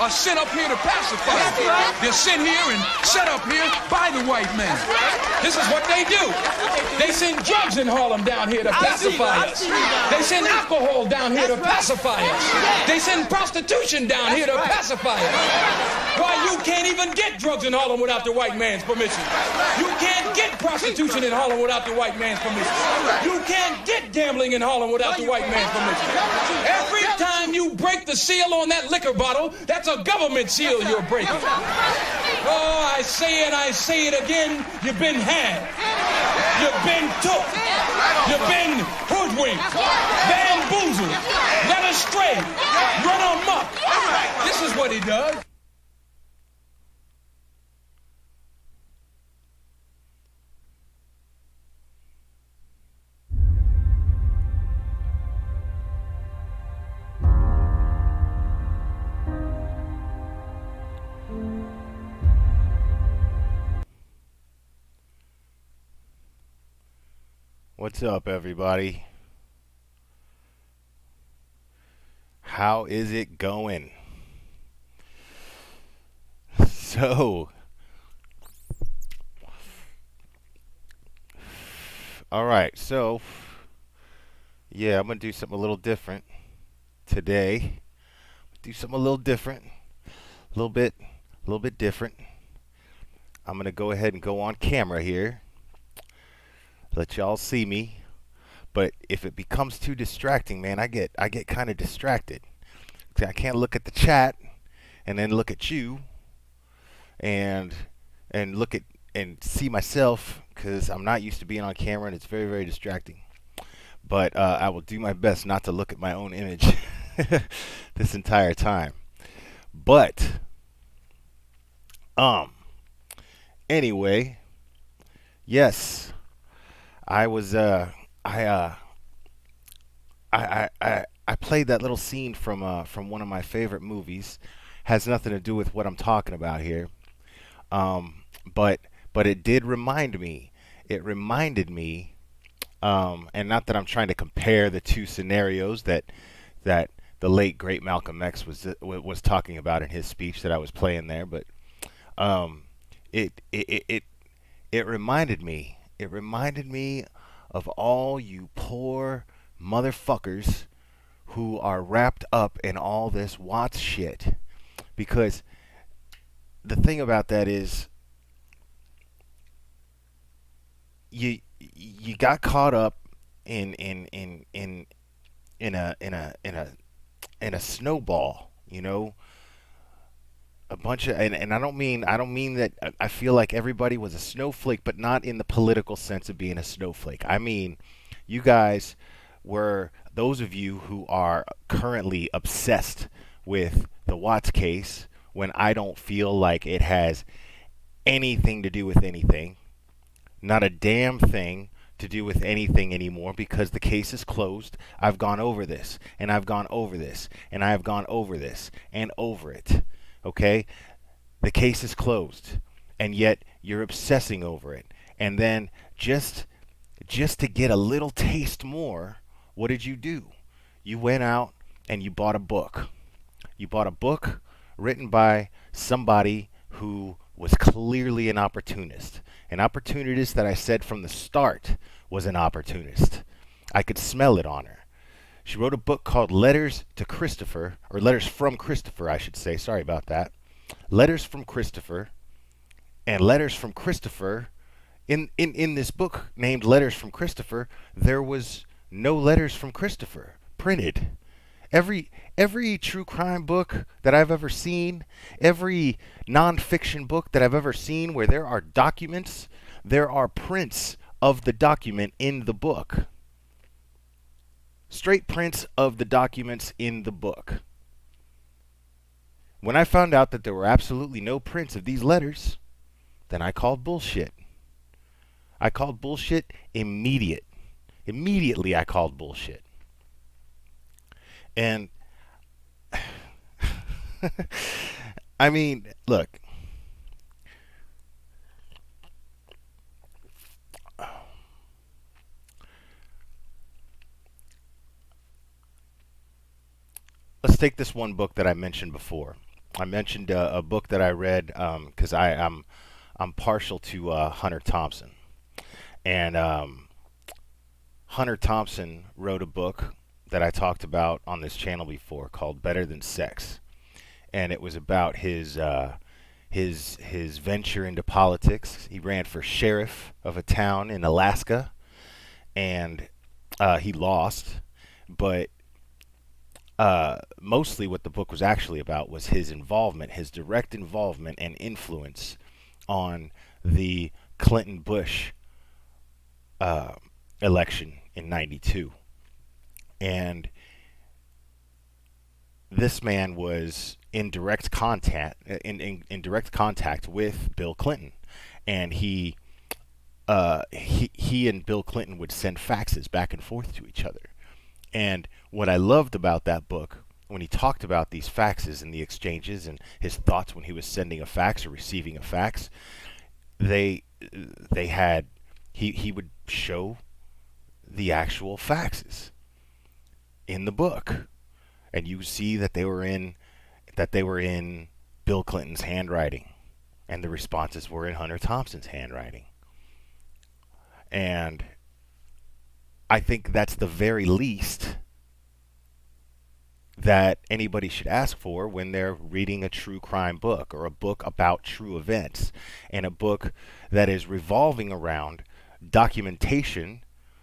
are sent up here to pacify us. They're sent here and set up here by the white man. This is what they do. They send drugs in Harlem down here to pacify us. They send alcohol down here to pacify us. They send prostitution down here to pacify us. Why, you can't even get drugs in Harlem without the white man's permission. You can't get prostitution in Harlem without the white man's permission. You can't get gambling in Harlem without the white man's permission. Every time you break the seal on that liquor bottle, that's a government seal you're breaking. Oh, I say it again, you've been had. You've been took. You've been hoodwinked, bamboozled, led astray, run amok. This is what he does. What's up, everybody? How is it going? So, all right. So, yeah, I'm gonna do something a little different today. Do something a little different, a little bit different. I'm gonna go ahead and go on camera here. Let y'all see me, but if it becomes too distracting, man, I get kind of distracted. I can't look at the chat and then look at you and look at and see myself because I'm not used to being on camera and it's very, very distracting. But I will do my best not to look at my own image this entire time. But anyway, yes. I was I played that little scene from one of my favorite movies. Has nothing to do with what I'm talking about here. But it did remind me. It reminded me, and not that I'm trying to compare the two scenarios that the late great Malcolm X was talking about in his speech that I was playing there, but it reminded me. It reminded me of all you poor motherfuckers who are wrapped up in all this Watts shit. Because the thing about that is you got caught up in a snowball, you know. A bunch of and I don't mean that I feel like everybody was a snowflake, but not in the political sense of being a snowflake. I mean, you guys were those of you who are currently obsessed with the Watts case when I don't feel like it has anything to do with anything, not a damn thing to do with anything anymore because the case is closed. I've gone over this and I've gone over this and I've gone over this and over it. Okay, the case is closed, and yet you're obsessing over it. And then just to get a little taste more, what did you do? You went out and you bought a book. You bought a book written by somebody who was clearly an opportunist. An opportunist that I said from the start was an opportunist. I could smell it on her. She wrote a book called Letters to Christopher, or Letters from Christopher, I should say. Sorry about that. Letters from Christopher. And Letters from Christopher, in this book named Letters from Christopher, there was no Letters from Christopher printed. Every true crime book that I've ever seen, every nonfiction book that I've ever seen where there are documents, there are prints of the document in the book. Straight prints of the documents in the book. When I found out that there were absolutely no prints of these letters, then I called bullshit. I called bullshit immediately I called bullshit. And I mean, look. Let's take this one book that I mentioned before. I mentioned a book that I read because I'm partial to Hunter Thompson, and Hunter Thompson wrote a book that I talked about on this channel before called Better Than Sex, and it was about his venture into politics. He ran for sheriff of a town in Alaska, and he lost, but mostly what the book was actually about was his involvement, his direct involvement and influence on the Clinton Bush uh, election in '92. And this man was in direct contact in direct contact with Bill Clinton, and he and Bill Clinton would send faxes back and forth to each other. And what I loved about that book, when he talked about these faxes and the exchanges and his thoughts when he was sending a fax or receiving a fax, they had he would show the actual faxes in the book, and you see that they were in Bill Clinton's handwriting, and the responses were in Hunter Thompson's handwriting. And I think that's the very least that anybody should ask for when they're reading a true crime book or a book about true events, and a book that is revolving around documentation,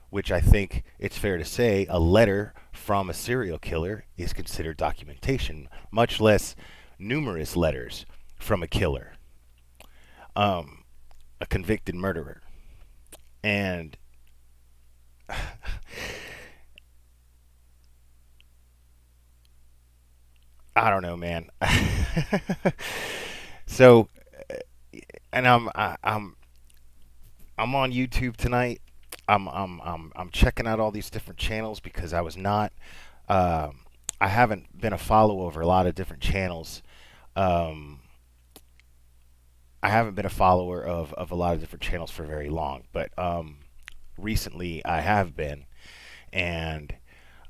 which I think it's fair to say a letter from a serial killer is considered documentation, much less numerous letters from a killer, a convicted murderer. And I don't know, man. So, and I'm on YouTube tonight. I'm checking out all these different channels because I was not. I haven't been a follow over a lot of different channels. Um, I haven't been a follower of a lot of different channels for very long, but recently I have been, and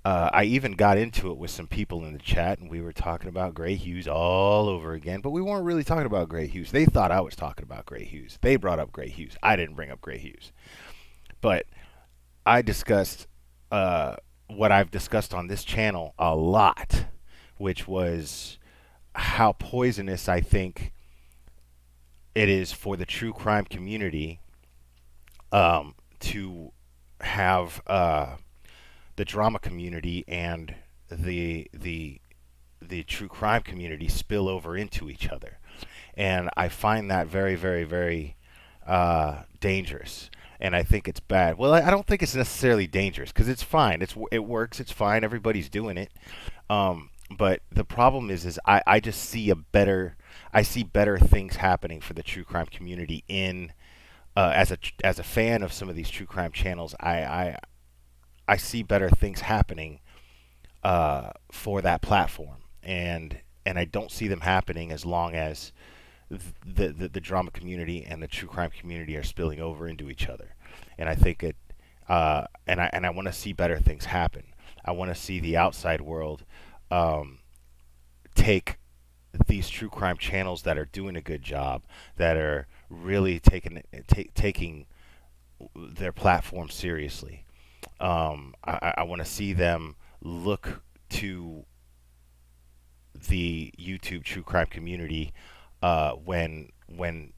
I even got into it with some people in the chat, and we were talking about Gray Hughes all over again, but we weren't really talking about Gray Hughes. They thought I was talking about Gray Hughes. They brought up Gray Hughes. I didn't bring up Gray Hughes. But I discussed what I've discussed on this channel a lot, which was how poisonous I think it is for the true crime community to have the drama community and the true crime community spill over into each other, and I find that very, very, very dangerous. And I think it's bad. Well, I don't think it's necessarily dangerous because it's fine. It works. It's fine. Everybody's doing it. But the problem is I just see I see better things happening for the true crime community in as a fan of some of these true crime channels. I see better things happening for that platform, and I don't see them happening as long as the drama community and the true crime community are spilling over into each other. And I think I want to see better things happen. I want to see the outside world take these true crime channels that are doing a good job, that are really taking their platform seriously. I want to see them look to the YouTube true crime community when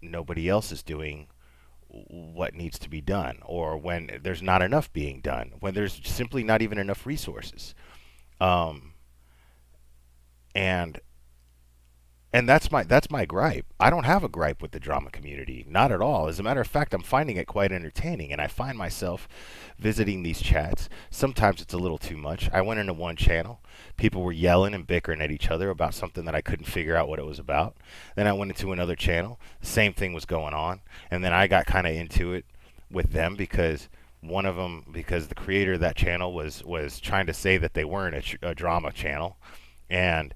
nobody else is doing what needs to be done, or when there's not enough being done, when there's simply not even enough resources. Um, and and that's my gripe. I don't have a gripe with the drama community, not at all. As a matter of fact, I'm finding it quite entertaining, and I find myself visiting these chats. Sometimes it's a little too much. I went into one channel. People were yelling and bickering at each other about something that I couldn't figure out what it was about. Then I went into another channel. The same thing was going on, and then I got kind of into it with them because because the creator of that channel was trying to say that they weren't a drama channel, and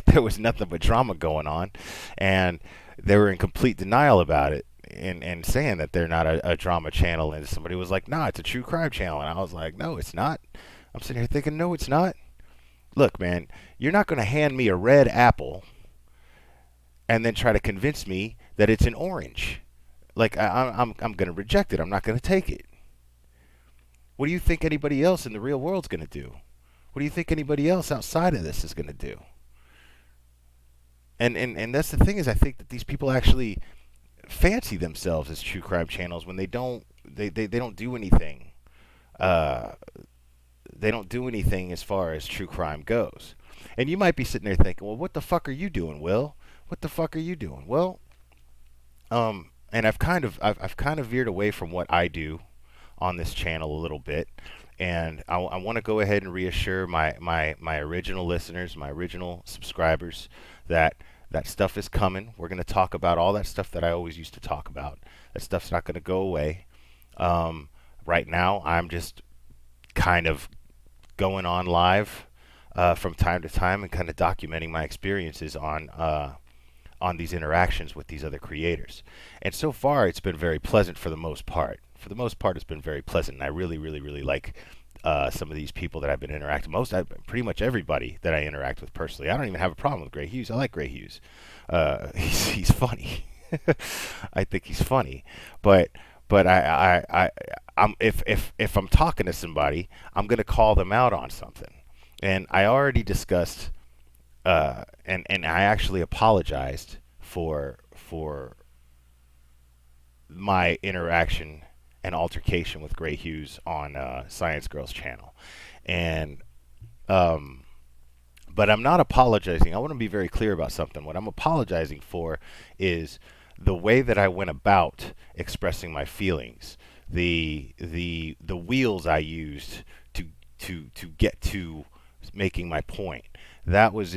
there was nothing but drama going on, and they were in complete denial about it, and saying that they're not a drama channel. And somebody was like, "Nah, it's a true crime channel," and I was like, "No, it's not." I'm sitting here thinking, "No, it's not." Look, man, you're not going to hand me a red apple and then try to convince me that it's an orange. Like I'm going to reject it. I'm not going to take it. What do you think anybody else in the real world's going to do? What do you think anybody else outside of this is going to do? And that's the thing, is I think that these people actually fancy themselves as true crime channels when they don't do anything. Uh, they don't do anything as far as true crime goes. And you might be sitting there thinking, well, what the fuck are you doing, Will? What the fuck are you doing? Well, and I've kind of veered away from what I do on this channel a little bit, and I want to go ahead and reassure my original listeners, my original subscribers, that that stuff is coming. We're going to talk about all that stuff that I always used to talk about. That stuff's not going to go away. Right now, I'm just kind of going on live from time to time and kind of documenting my experiences on these interactions with these other creators. And so far, it's been very pleasant for the most part. For the most part, it's been very pleasant, and I really, really, really like some of these people that I've been interacting. Pretty much everybody that I interact with personally. I don't even have a problem with Gray Hughes. I like Gray Hughes. He's funny. I think he's funny, but if I'm talking to somebody, I'm gonna call them out on something, and I already discussed, and I actually apologized for my interaction and altercation with Gray Hughes on Science Girl's channel, and but I'm not apologizing. I want to be very clear about something. What I'm apologizing for is the way that I went about expressing my feelings, the wheels I used to get to making my point. That was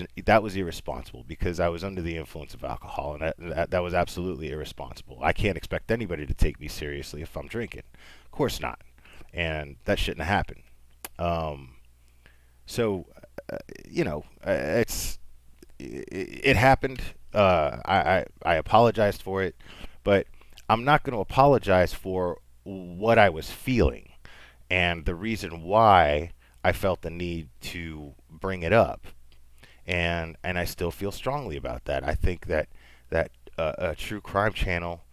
irresponsible, because I was under the influence of alcohol, and that was absolutely irresponsible. I can't expect anybody to take me seriously if I'm drinking. Of course not, and that shouldn't have happened. So, it happened. I apologized for it, but I'm not going to apologize for what I was feeling and the reason why I felt the need to bring it up. And I still feel strongly about that. I think that a true crime channel,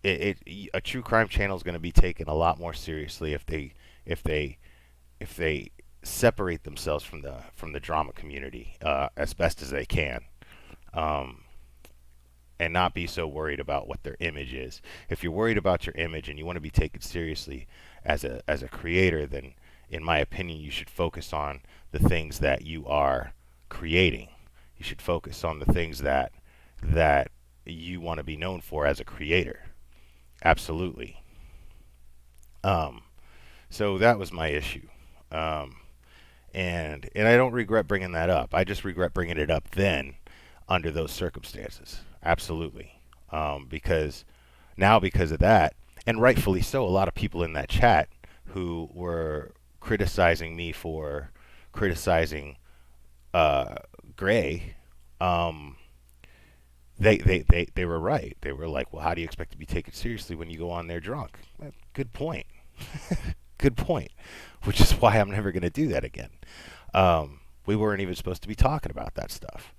a true crime channel is going to be taken a lot more seriously if they separate themselves from the drama community as best as they can, and not be so worried about what their image is. If you're worried about your image and you want to be taken seriously as a creator, then in my opinion, you should focus on the things that you are creating. You should focus on the things that you want to be known for as a creator. Absolutely. So that was my issue. And I don't regret bringing that up. I just regret bringing it up then under those circumstances. Absolutely. Because of that, and rightfully so, a lot of people in that chat who were criticizing me for criticizing Gray, they were right. They were like, well, how do you expect to be taken seriously when you go on there drunk? Good point. Good point. Which is why I'm never going to do that again. We weren't even supposed to be talking about that stuff.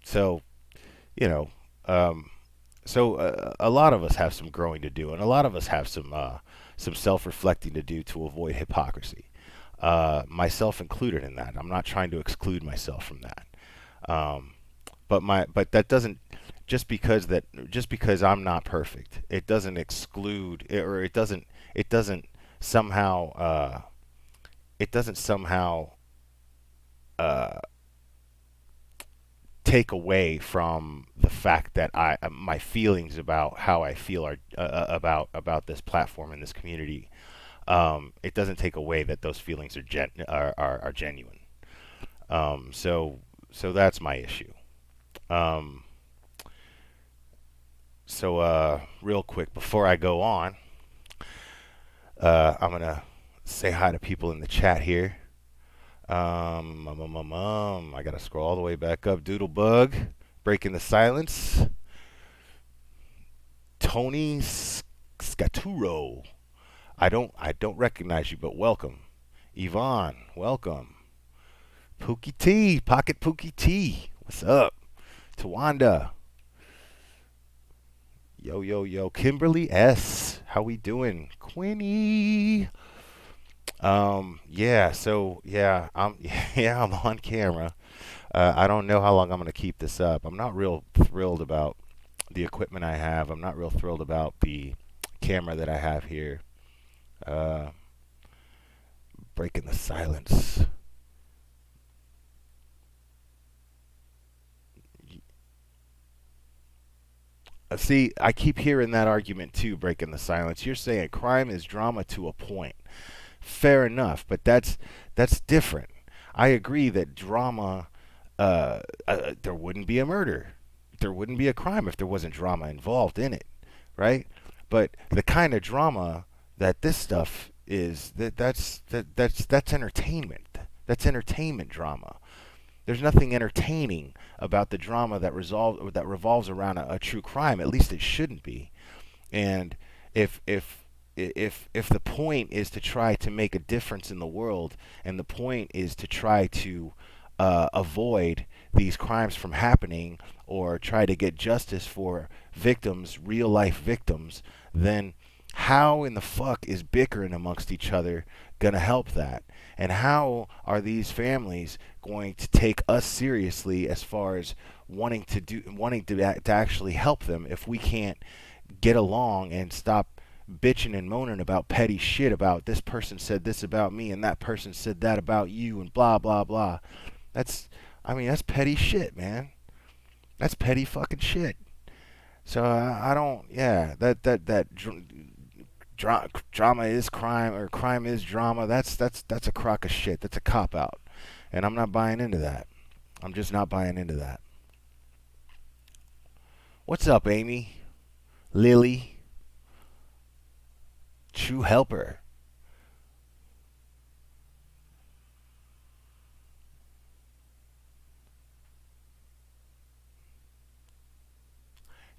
So, you know, a lot of us have some growing to do, and a lot of us have some self-reflecting to do to avoid hypocrisy. Myself included in that. I'm not trying to exclude myself from that. But that doesn't, just because I'm not perfect, it doesn't exclude, or it doesn't somehow take away from the fact that my feelings about how I feel are about this platform and this community. It doesn't take away that those feelings are genuine. So that's my issue. Real quick before I go on, I'm gonna say hi to people in the chat here. I gotta scroll all the way back up. Doodlebug, breaking the silence. Tony Scaturo, I don't recognize you, but welcome. Yvonne, welcome. Pookie T, Pocket Pookie T. What's up? Tawanda. Yo, yo, yo. Kimberly S. How we doing? Quinny. Yeah, so yeah, yeah, I'm on camera. I don't know how long I'm gonna keep this up. I'm not real thrilled about the equipment I have. I'm not real thrilled about the camera that I have here. Uh, Breaking the silence. See, I keep hearing that argument too, breaking the silence. You're saying crime is drama to a point. Fair enough, but that's different. I agree that drama, there wouldn't be a murder, there wouldn't be a crime if there wasn't drama involved in it, right? But the kind of drama that this stuff is, that's entertainment. That's entertainment drama. There's nothing entertaining about the drama that revolves around a true crime. At least it shouldn't be. And if the point is to try to make a difference in the world, and the point is to try to avoid these crimes from happening, or try to get justice for victims, real life victims, then how in the fuck is bickering amongst each other gonna help that? And how are these families going to take us seriously as far as wanting to actually help them if we can't get along and stop bitching and moaning about petty shit about this person said this about me and that person said that about you and blah blah blah. That's I mean that's petty shit, man. That's petty fucking shit. So I don't yeah, drama is crime or crime is drama. That's a crock of shit. That's a cop out. And I'm not buying into that. I'm just not buying into that. What's up, Amy? Lily? True helper.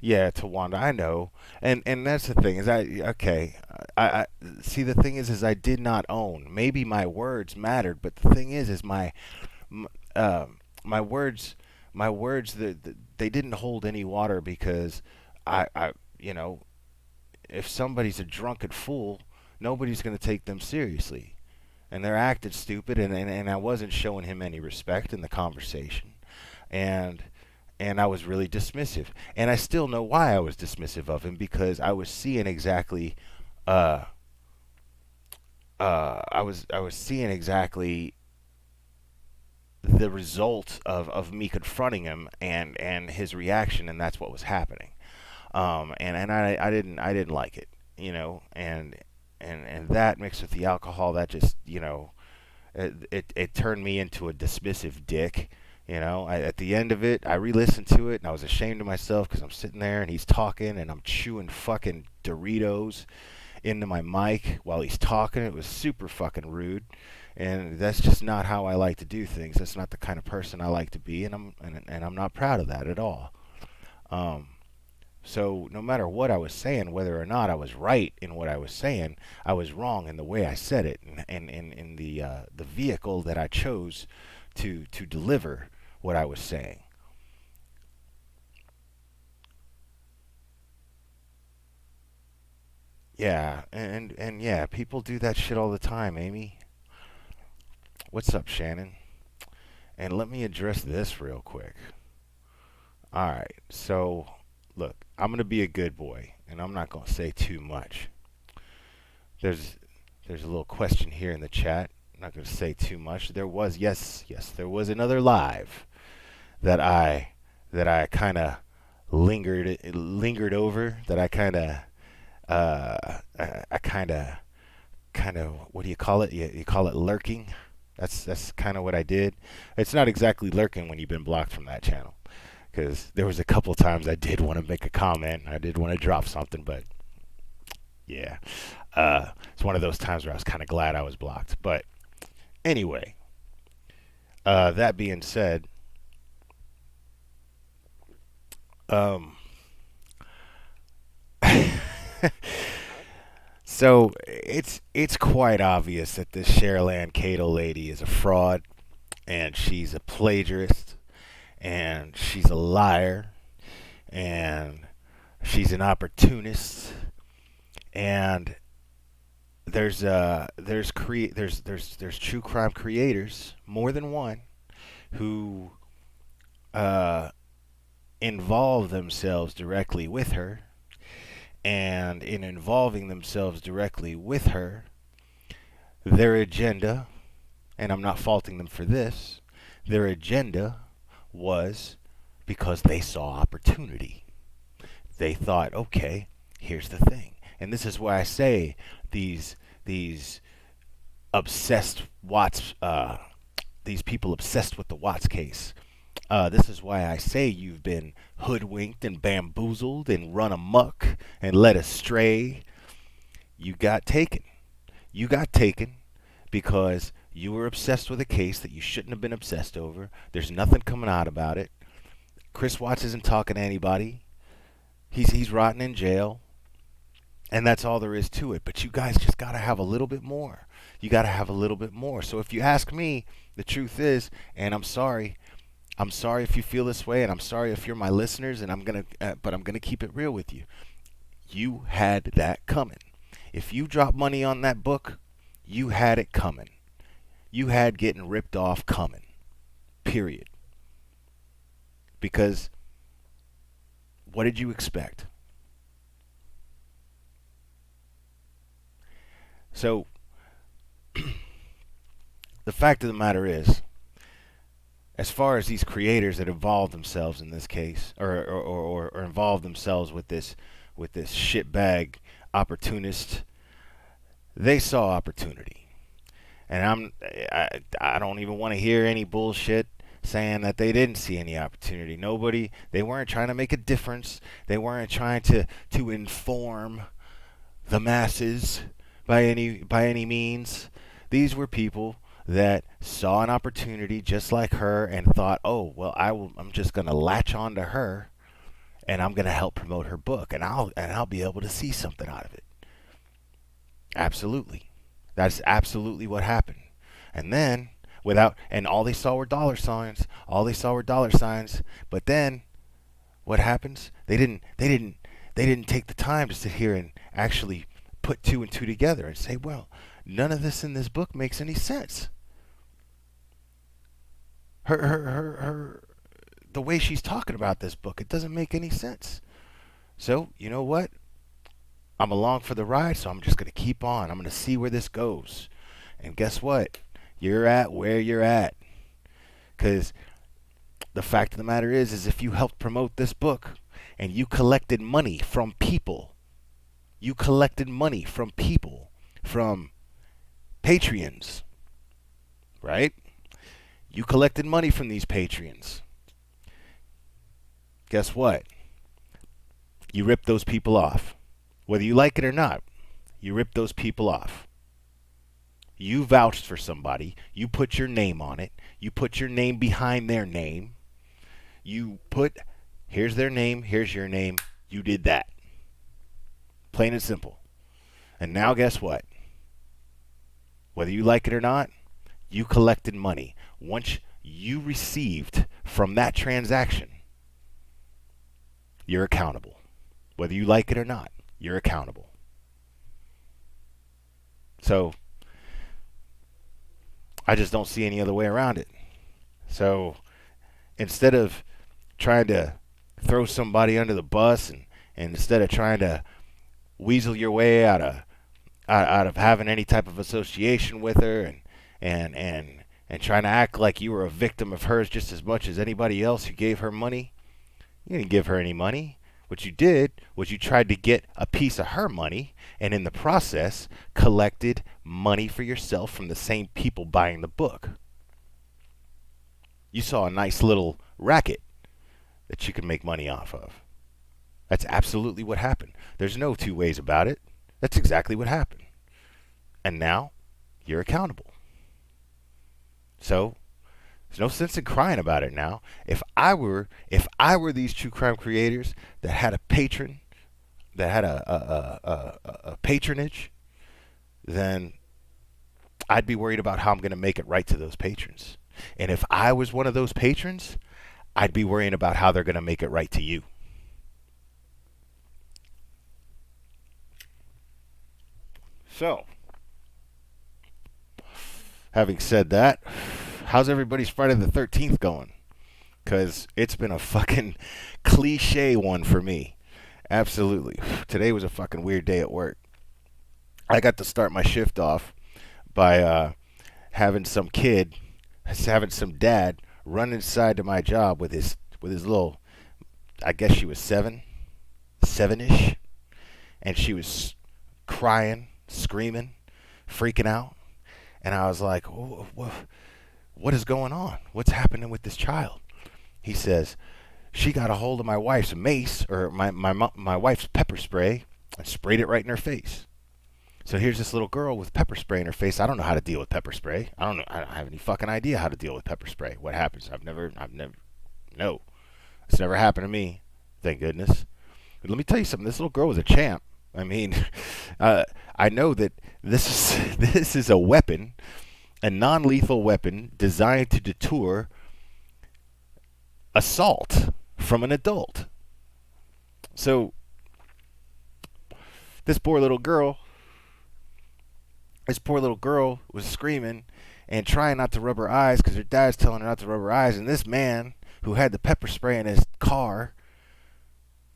Yeah, Tawanda, I know, and that's the thing is I see the thing is I did not own. Maybe my words mattered, but the thing is m- uh, my words my words they didn't hold any water because I you know if somebody's a drunken fool, nobody's gonna take them seriously, and they're acting stupid, and I wasn't showing him any respect in the conversation, and I was really dismissive. And I still know why I was dismissive of him because I was seeing exactly uh I was seeing exactly the result of me confronting him and his reaction, and that's what was happening. And I didn't like it, and that mixed with the alcohol, that just it turned me into a dismissive dick. At the end of it, I re-listened to it and I was ashamed of myself because I'm sitting there and he's talking and I'm chewing fucking Doritos into my mic while he's talking. It was super fucking rude, and that's just not how I like to do things. That's not the kind of person I like to be, and I'm not proud of that at all. Um, so no matter what I was saying, whether or not I was right in what I was saying, I was wrong in the way I said it, and in the vehicle that I chose to deliver what I was saying. Yeah, and yeah, people do that shit all the time, Amy. What's up, Shannon? And let me address this real quick. All right, so look, I'm gonna be a good boy, and I'm not gonna say too much. There's there's a little question here in the chat. I'm not gonna say too much. There was yes, there was another live that I kind of lingered over. That I kind of I kind of what do you call it? You call it lurking. That's kind of what I did. It's not exactly lurking when you've been blocked from that channel, because there was a couple times I did want to make a comment. I did want to drop something, but yeah, it's one of those times where I was kind of glad I was blocked. But anyway, that being said, um, so it's quite obvious that this Cherland Cato lady is a fraud. and she's a plagiarist, and she's a liar, and she's an opportunist, and there's true crime creators, more than one, who involve themselves directly with her, and in involving themselves directly with her, their agenda, and I'm not faulting them for this, their agenda was because they saw opportunity. They thought, okay, here's the thing. And this is why I say these obsessed these people obsessed with the Watts case. This is why I say you've been hoodwinked and bamboozled and run amok and led astray. You got taken. You got taken because you were obsessed with a case that you shouldn't have been obsessed over. There's nothing coming out about it. Chris Watts isn't talking to anybody. He's rotting in jail. And that's all there is to it. But you guys just got to have a little bit more. You got to have a little bit more. So if you ask me, the truth is, and I'm sorry if you feel this way, and I'm sorry if you're my listeners, and but I'm gonna keep it real with you. You had that coming. If you drop money on that book, you had it coming. You had getting ripped off coming. Period. Because what did you expect? So the fact of the matter is, as far as these creators that involve themselves in this case, or involve themselves with this shitbag opportunist, they saw opportunity, and I don't even want to hear any bullshit saying that they didn't see any opportunity. They weren't trying to make a difference. They weren't trying to inform the masses by any means. These were people that saw an opportunity just like her and thought, oh, well, I'm just going to latch on to her, and I'm going to help promote her book, and I'll be able to see something out of it. Absolutely. That's absolutely what happened. And then and all they saw were dollar signs. But then what happens? They didn't take the time to sit here and actually put two and two together and say, well, none of this in this book makes any sense. Her the way she's talking about this book, it doesn't make any sense. So, you know what? I'm along for the ride, so I'm just going to keep on. I'm going to see where this goes. And guess what? You're at where you're at. Because the fact of the matter is if you helped promote this book and you collected money from people, from Patreons, right? You collected money from these Patreons. Guess what? You ripped those people off. Whether you like it or not, you ripped those people off. You vouched for somebody. You put your name on it. You put your name behind their name. Here's their name, here's your name. You did that. Plain and simple. And now guess what? Whether you like it or not, you collected money. Once you received from that transaction, you're accountable. Whether you like it or not, you're accountable. So, I just don't see any other way around it. So, instead of trying to throw somebody under the bus and instead of trying to weasel your way out of having any type of association with her and trying to act like you were a victim of hers just as much as anybody else who gave her money, you didn't give her any money. What you did was you tried to get a piece of her money, and in the process collected money for yourself from the same people buying the book. You saw a nice little racket that you could make money off of. That's absolutely what happened. There's no two ways about it. That's exactly what happened. And now you're accountable. So there's no sense in crying about it now. If I were these true crime creators that had a patron, that had a patronage, then I'd be worried about how I'm going to make it right to those patrons. And if I was one of those patrons, I'd be worrying about how they're going to make it right to you. So, having said that, how's everybody's Friday the 13th going? Because it's been a fucking cliche one for me. Absolutely. Today was a fucking weird day at work. I got to start my shift off by having some dad run inside to my job with his little, I guess she was seven-ish, and she was crying, screaming, freaking out, and I was like, what is going on? What's happening with this child? He says, she got a hold of my wife's mace, or my wife's pepper spray, and sprayed it right in her face. So here's this little girl with pepper spray in her face. I don't know how to deal with pepper spray. I don't have any fucking idea how to deal with pepper spray. What happens? No. It's never happened to me. Thank goodness. But let me tell you something. This little girl was a champ. I mean, I know that this is a weapon, a non-lethal weapon designed to deter assault from an adult. So this poor little girl was screaming and trying not to rub her eyes because her dad's telling her not to rub her eyes. And this man who had the pepper spray in his car,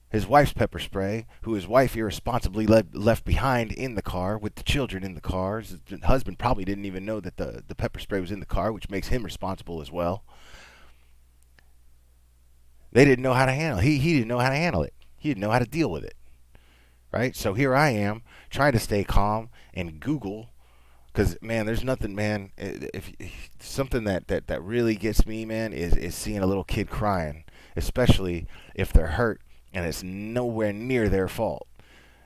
his wife's pepper spray, who his wife irresponsibly left behind in the car with the children in the car. His husband probably didn't even know that the pepper spray was in the car, which makes him responsible as well. They didn't know how to handle it. He didn't know how to handle it. He didn't know how to deal with it. Right? So here I am trying to stay calm and Google, because man, there's nothing, man. If something that really gets me, man, is seeing a little kid crying, especially if they're hurt and it's nowhere near their fault.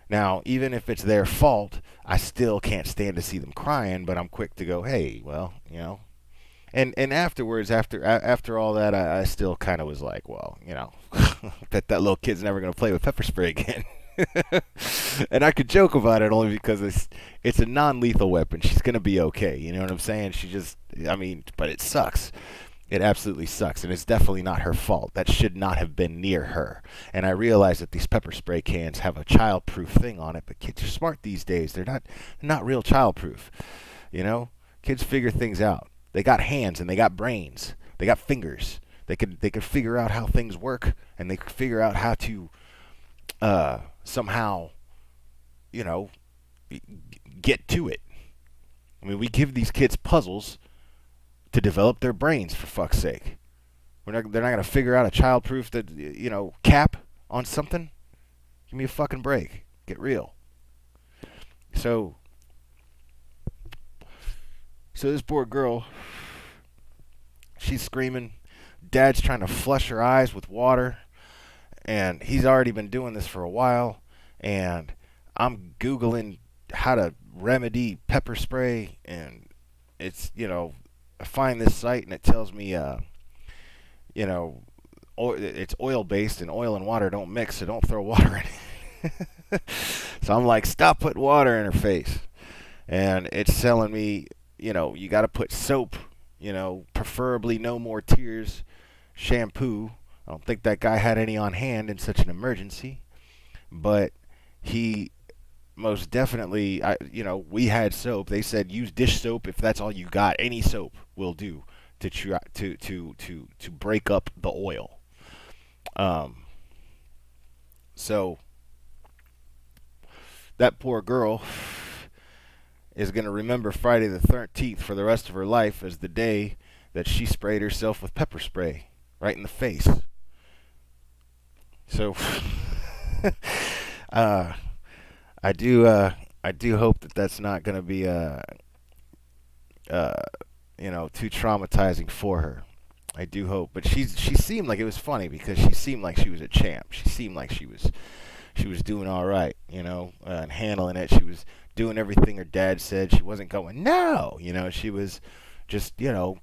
Now, even if it's their fault, I still can't stand to see them crying, but I'm quick to go, hey, well, you know. And afterwards, after all that, I still kind of was like, well, you know, that little kid's never going to play with pepper spray again. And I could joke about it only because it's a non-lethal weapon. She's going to be okay. You know what I'm saying? But it sucks. It absolutely sucks. And it's definitely not her fault. That should not have been near her. And I realize that these pepper spray cans have a child-proof thing on it, but kids are smart these days. They're not real child-proof. You know? Kids figure things out. They got hands and they got brains. They got fingers. They could figure out how things work, and they could figure out how to somehow, you know, get to it. I mean, we give these kids puzzles to develop their brains, for fuck's sake. They're not going to figure out a child-proof cap on something. Give me a fucking break. Get real. So this poor girl, she's screaming. Dad's trying to flush her eyes with water, and he's already been doing this for a while. And I'm Googling how to remedy pepper spray, and it's, I find this site and it tells me, it's oil-based, and oil and water don't mix, so don't throw water in it. So I'm like, stop putting water in her face. And it's telling me, you got to put soap, preferably No More Tears shampoo. I don't think that guy had any on hand in such an emergency, but he most definitely, we had soap. They said use dish soap if that's all you got. Any soap will do to break up the oil. So that poor girl is going to remember Friday the 13th for the rest of her life as the day that she sprayed herself with pepper spray right in the face. So I do hope that that's not going to be too traumatizing for her. I do hope, but she seemed like it was funny because she seemed like she was a champ. She seemed like she was doing all right, and handling it. She was doing everything her dad said. She wasn't going, no, she was just,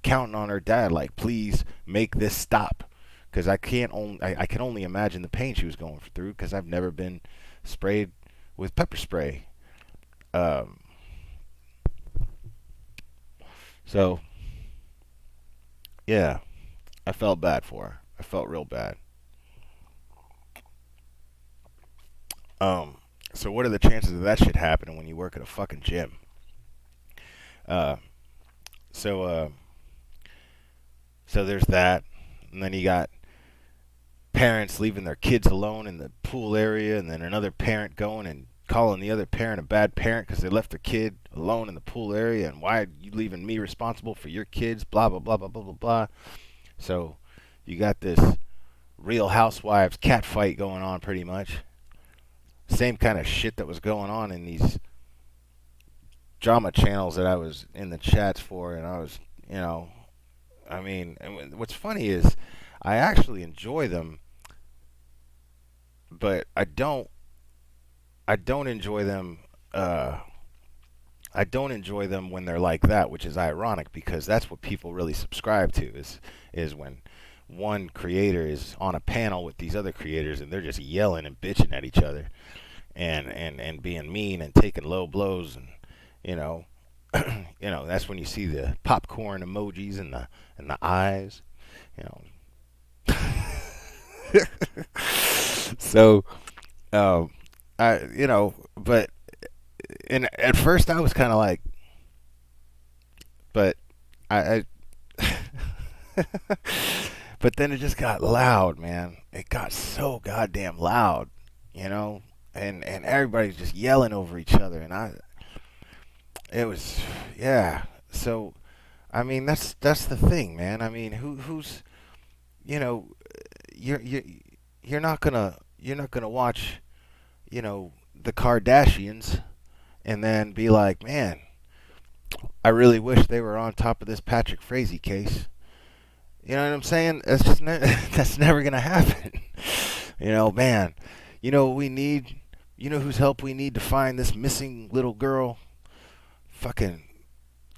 counting on her dad, like, please make this stop. Because I can only imagine the pain she was going through, because I've never been sprayed with pepper spray. So Yeah, I felt bad for her. I felt real bad. Um, so what are the chances of that shit happening when you work at a fucking gym? Uh, so uh, so there's that, and then you got parents leaving their kids alone in the pool area, and then another parent going and calling the other parent a bad parent because they left their kid alone in the pool area, and why are you leaving me responsible for your kids? Blah blah blah blah blah blah blah. So you got this Real Housewives cat fight going on, pretty much. Same kind of shit that was going on in these drama channels that I was in the chats for, and I was, you know, I mean, and what's funny is I actually enjoy them, but I don't enjoy them. I don't enjoy them when they're like that, which is ironic because that's what people really subscribe to is when one creator is on a panel with these other creators and they're just yelling and bitching at each other and being mean and taking low blows and you know that's when you see the popcorn emojis and the eyes, you know. So um, I but and at first I was kind of like, but I but then it just got loud, man. It got so goddamn loud, you know, and everybody's just yelling over each other, and it was, yeah. So I mean, that's the thing, man. I mean, who's you know, you're you're not gonna watch, the Kardashians and then be like, man, I really wish they were on top of this Patrick Frazee case. You know what I'm saying? That's just that's never gonna happen. Man. We need. You know whose help we need to find this missing little girl? Fucking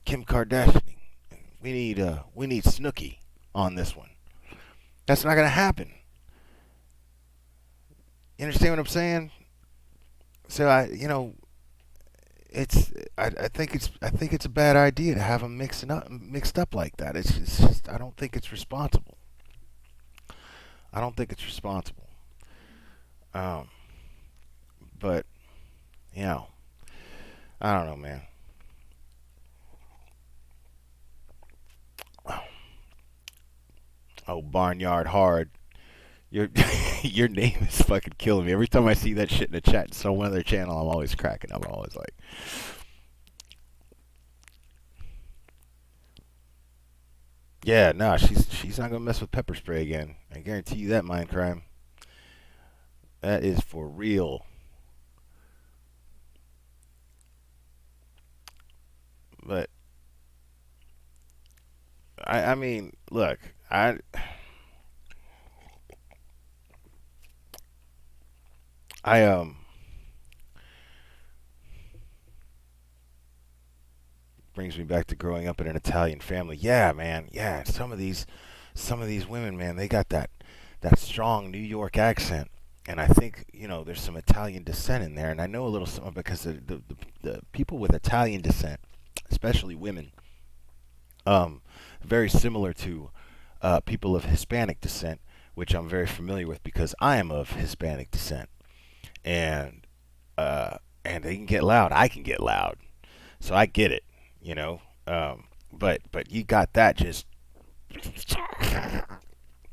Kim Kardashian. We need Snooki on this one. That's not gonna happen. You understand what I'm saying? So I think it's a bad idea to have them mixed up like that. It's just I don't think it's responsible. I don't think it's responsible. Um, but you know, I don't know, man. Oh, Barnyard Hard. Your your name is fucking killing me. Every time I see that shit in the chat in some other channel, I'm always cracking up. I'm always like, yeah, no, she's not gonna mess with pepper spray again. I guarantee you that, mind crime. That is for real. But I mean, look, I brings me back to growing up in an Italian family. Yeah, man. Yeah, some of these women, man, they got that strong New York accent. And I think, there's some Italian descent in there. And I know a little something because the people with Italian descent, especially women, um, very similar to people of Hispanic descent, which I'm very familiar with because I am of Hispanic descent. And and they can get loud. I can get loud. So I get it, you know. But you got that just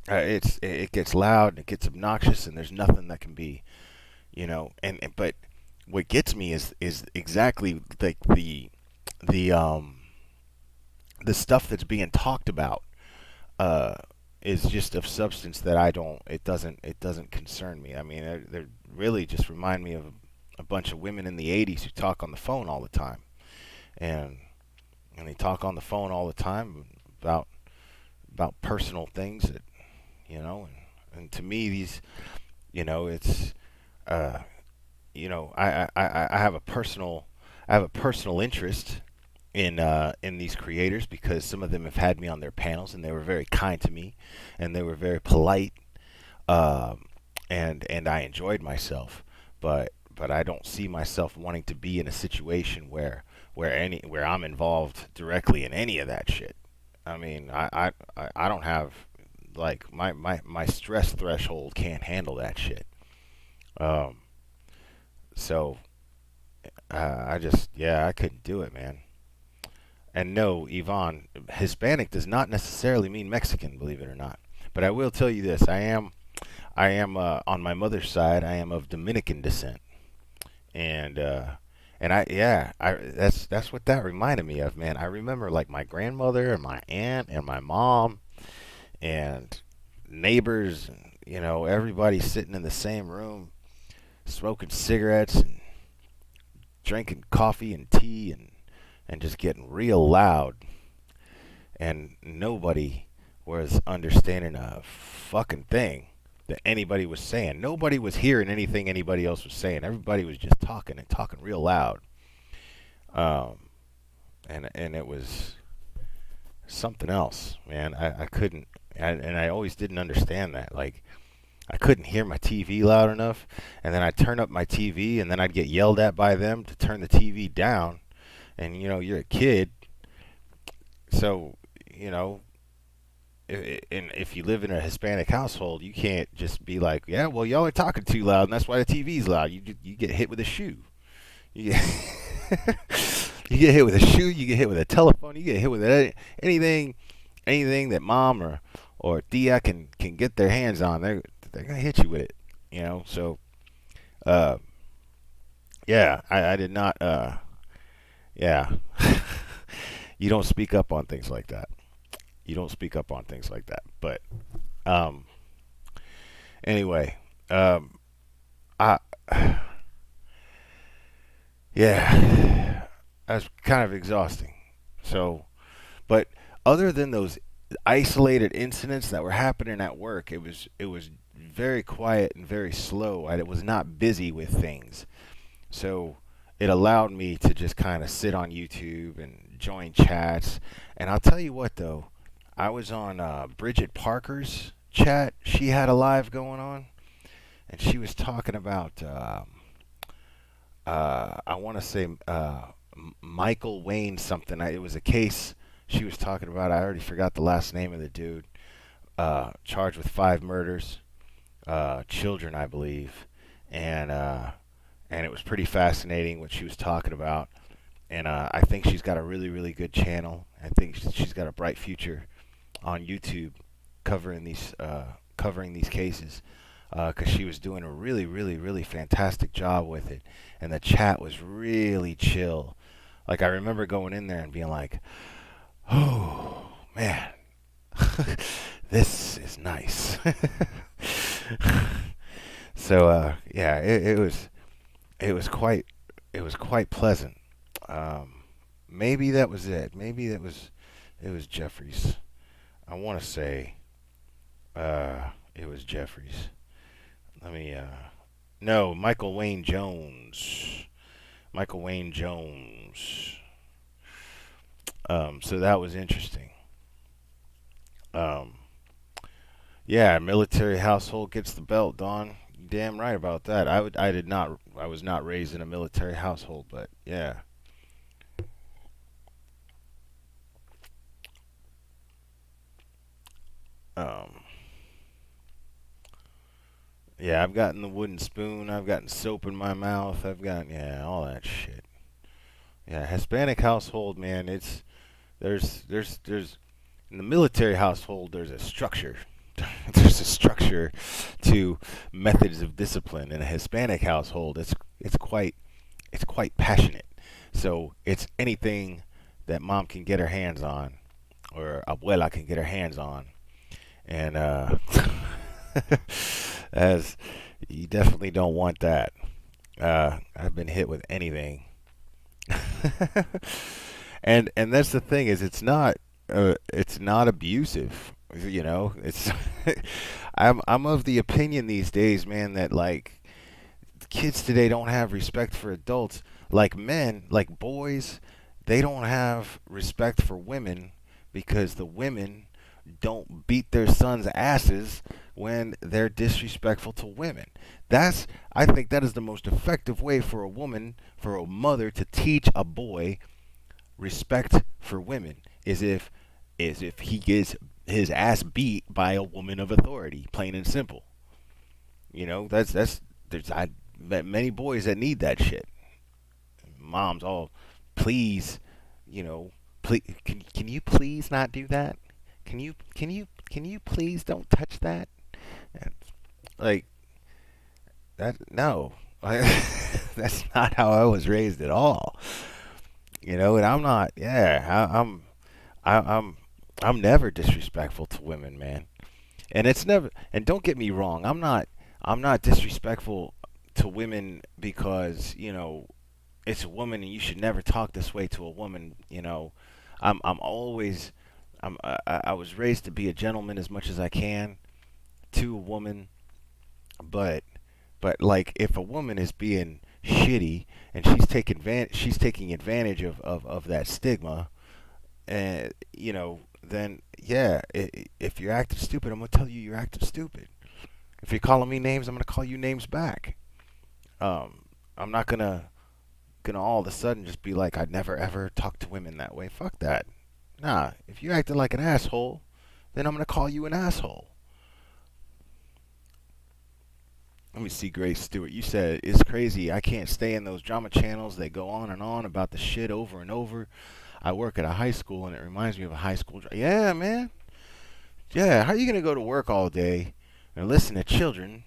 it gets loud, it gets obnoxious, and there's nothing that can be, and but what gets me is exactly like the the stuff that's being talked about uh is just of substance that I don't it doesn't concern me. I mean, they're really just remind me of a bunch of women in the 80s who talk on the phone all the time, and they talk on the phone all the time about personal things that and to me these it's uh I have a personal interest in these creators because some of them have had me on their panels and they were very kind to me and they were very polite, um, and I enjoyed myself, but I don't see myself wanting to be in a situation where I'm involved directly in any of that shit. I mean, I don't have like my stress threshold can't handle that shit. Um, so I just yeah I couldn't do it, man. And no, Yvonne, Hispanic does not necessarily mean Mexican, believe it or not. But I will tell you this: I am on my mother's side. I am of Dominican descent, and I yeah I that's what that reminded me of, man. I remember like my grandmother and my aunt and my mom and neighbors, and everybody sitting in the same room, smoking cigarettes and drinking coffee and tea and just getting real loud, and nobody was understanding a fucking thing that anybody was saying. Nobody was hearing anything anybody else was saying. Everybody was just talking and talking real loud. Um, and it was something else, man. I couldn't, and I always didn't understand that. Like, I couldn't hear my TV loud enough, and then I'd turn up my TV, and then I'd get yelled at by them to turn the TV down. And you're a kid, so you know and if you live in a Hispanic household, you can't just be like, yeah, well, y'all are talking too loud, and that's why the TV's loud. You get hit with a shoe. You get, you get hit with a shoe. You get hit with a telephone. You get hit with anything that mom or tia can get their hands on. They're gonna hit you with it. So uh, yeah, I did not. Yeah, you don't speak up on things like that. You don't speak up on things like that. But um, anyway, I yeah, that's kind of exhausting. So, but other than those isolated incidents that were happening at work, it was very quiet and very slow. I was not busy with things, so it allowed me to just kind of sit on YouTube and join chats. And I'll tell you what, though, I was on Bridget Parker's chat. She had a live going on, and she was talking about I want to say Michael Wayne something. It was a case she was talking about. I already forgot the last name of the dude. Charged with 5 murders, children, I believe, and it was pretty fascinating what she was talking about. And I think she's got a really, really good channel. I think she's got a bright future on YouTube covering these cases, because she was doing a really, really, really fantastic job with it, and the chat was really chill. Like, I remember going in there and being like, "Oh man, this is nice." So yeah, it was quite pleasant. Maybe that was it. Maybe it was Jeffries. I want to say it was Jeffries. Let me no, Michael Wayne Jones. Michael Wayne Jones. So that was interesting. Um, yeah, military household gets the belt, Don. You damn right about that. I was not raised in a military household, but yeah. Um, yeah, I've gotten the wooden spoon. I've gotten soap in my mouth. I've gotten yeah, all that shit. Yeah, Hispanic household, man. There's in the military household. There's a structure. There's a structure to methods of discipline. In a Hispanic household, it's quite passionate. So it's anything that mom can get her hands on, or abuela can get her hands on, and as you definitely don't want that. I've been hit with anything, and that's the thing is it's not abusive. It's I'm of the opinion these days, man, that like kids today don't have respect for adults. Like men, like boys, they don't have respect for women because the women don't beat their sons' asses when they're disrespectful to women. I think that is the most effective way for a woman, for a mother to teach a boy respect for women is if is if he gets his ass beat by a woman of authority, plain and simple. That's I met many boys that need that shit. Moms all, please, please, can you please not do that? Can you please don't touch that? And, like that, no. That's not how I was raised at all. And I'm not. Yeah, I'm never disrespectful to women, man. And it's never. And don't get me wrong. I'm not disrespectful to women because it's a woman and you should never talk this way to a woman. I'm always. I was raised to be a gentleman as much as I can to a woman, but like if a woman is being shitty and she's taking advantage of that stigma, and then yeah, if you're acting stupid, I'm gonna tell you you're acting stupid. If you're calling me names, I'm gonna call you names back. I'm not gonna all of a sudden just be like, I'd never ever talk to women that way. Fuck that. Nah, if you acting like an asshole, then I'm gonna call you an asshole. Let me see, Grace Stewart. You said it's crazy. I can't stay in those drama channels. They go on and on about the shit over and over. I work at a high school, and it reminds me of a high school. Yeah, man. Yeah, how are you gonna go to work all day and listen to children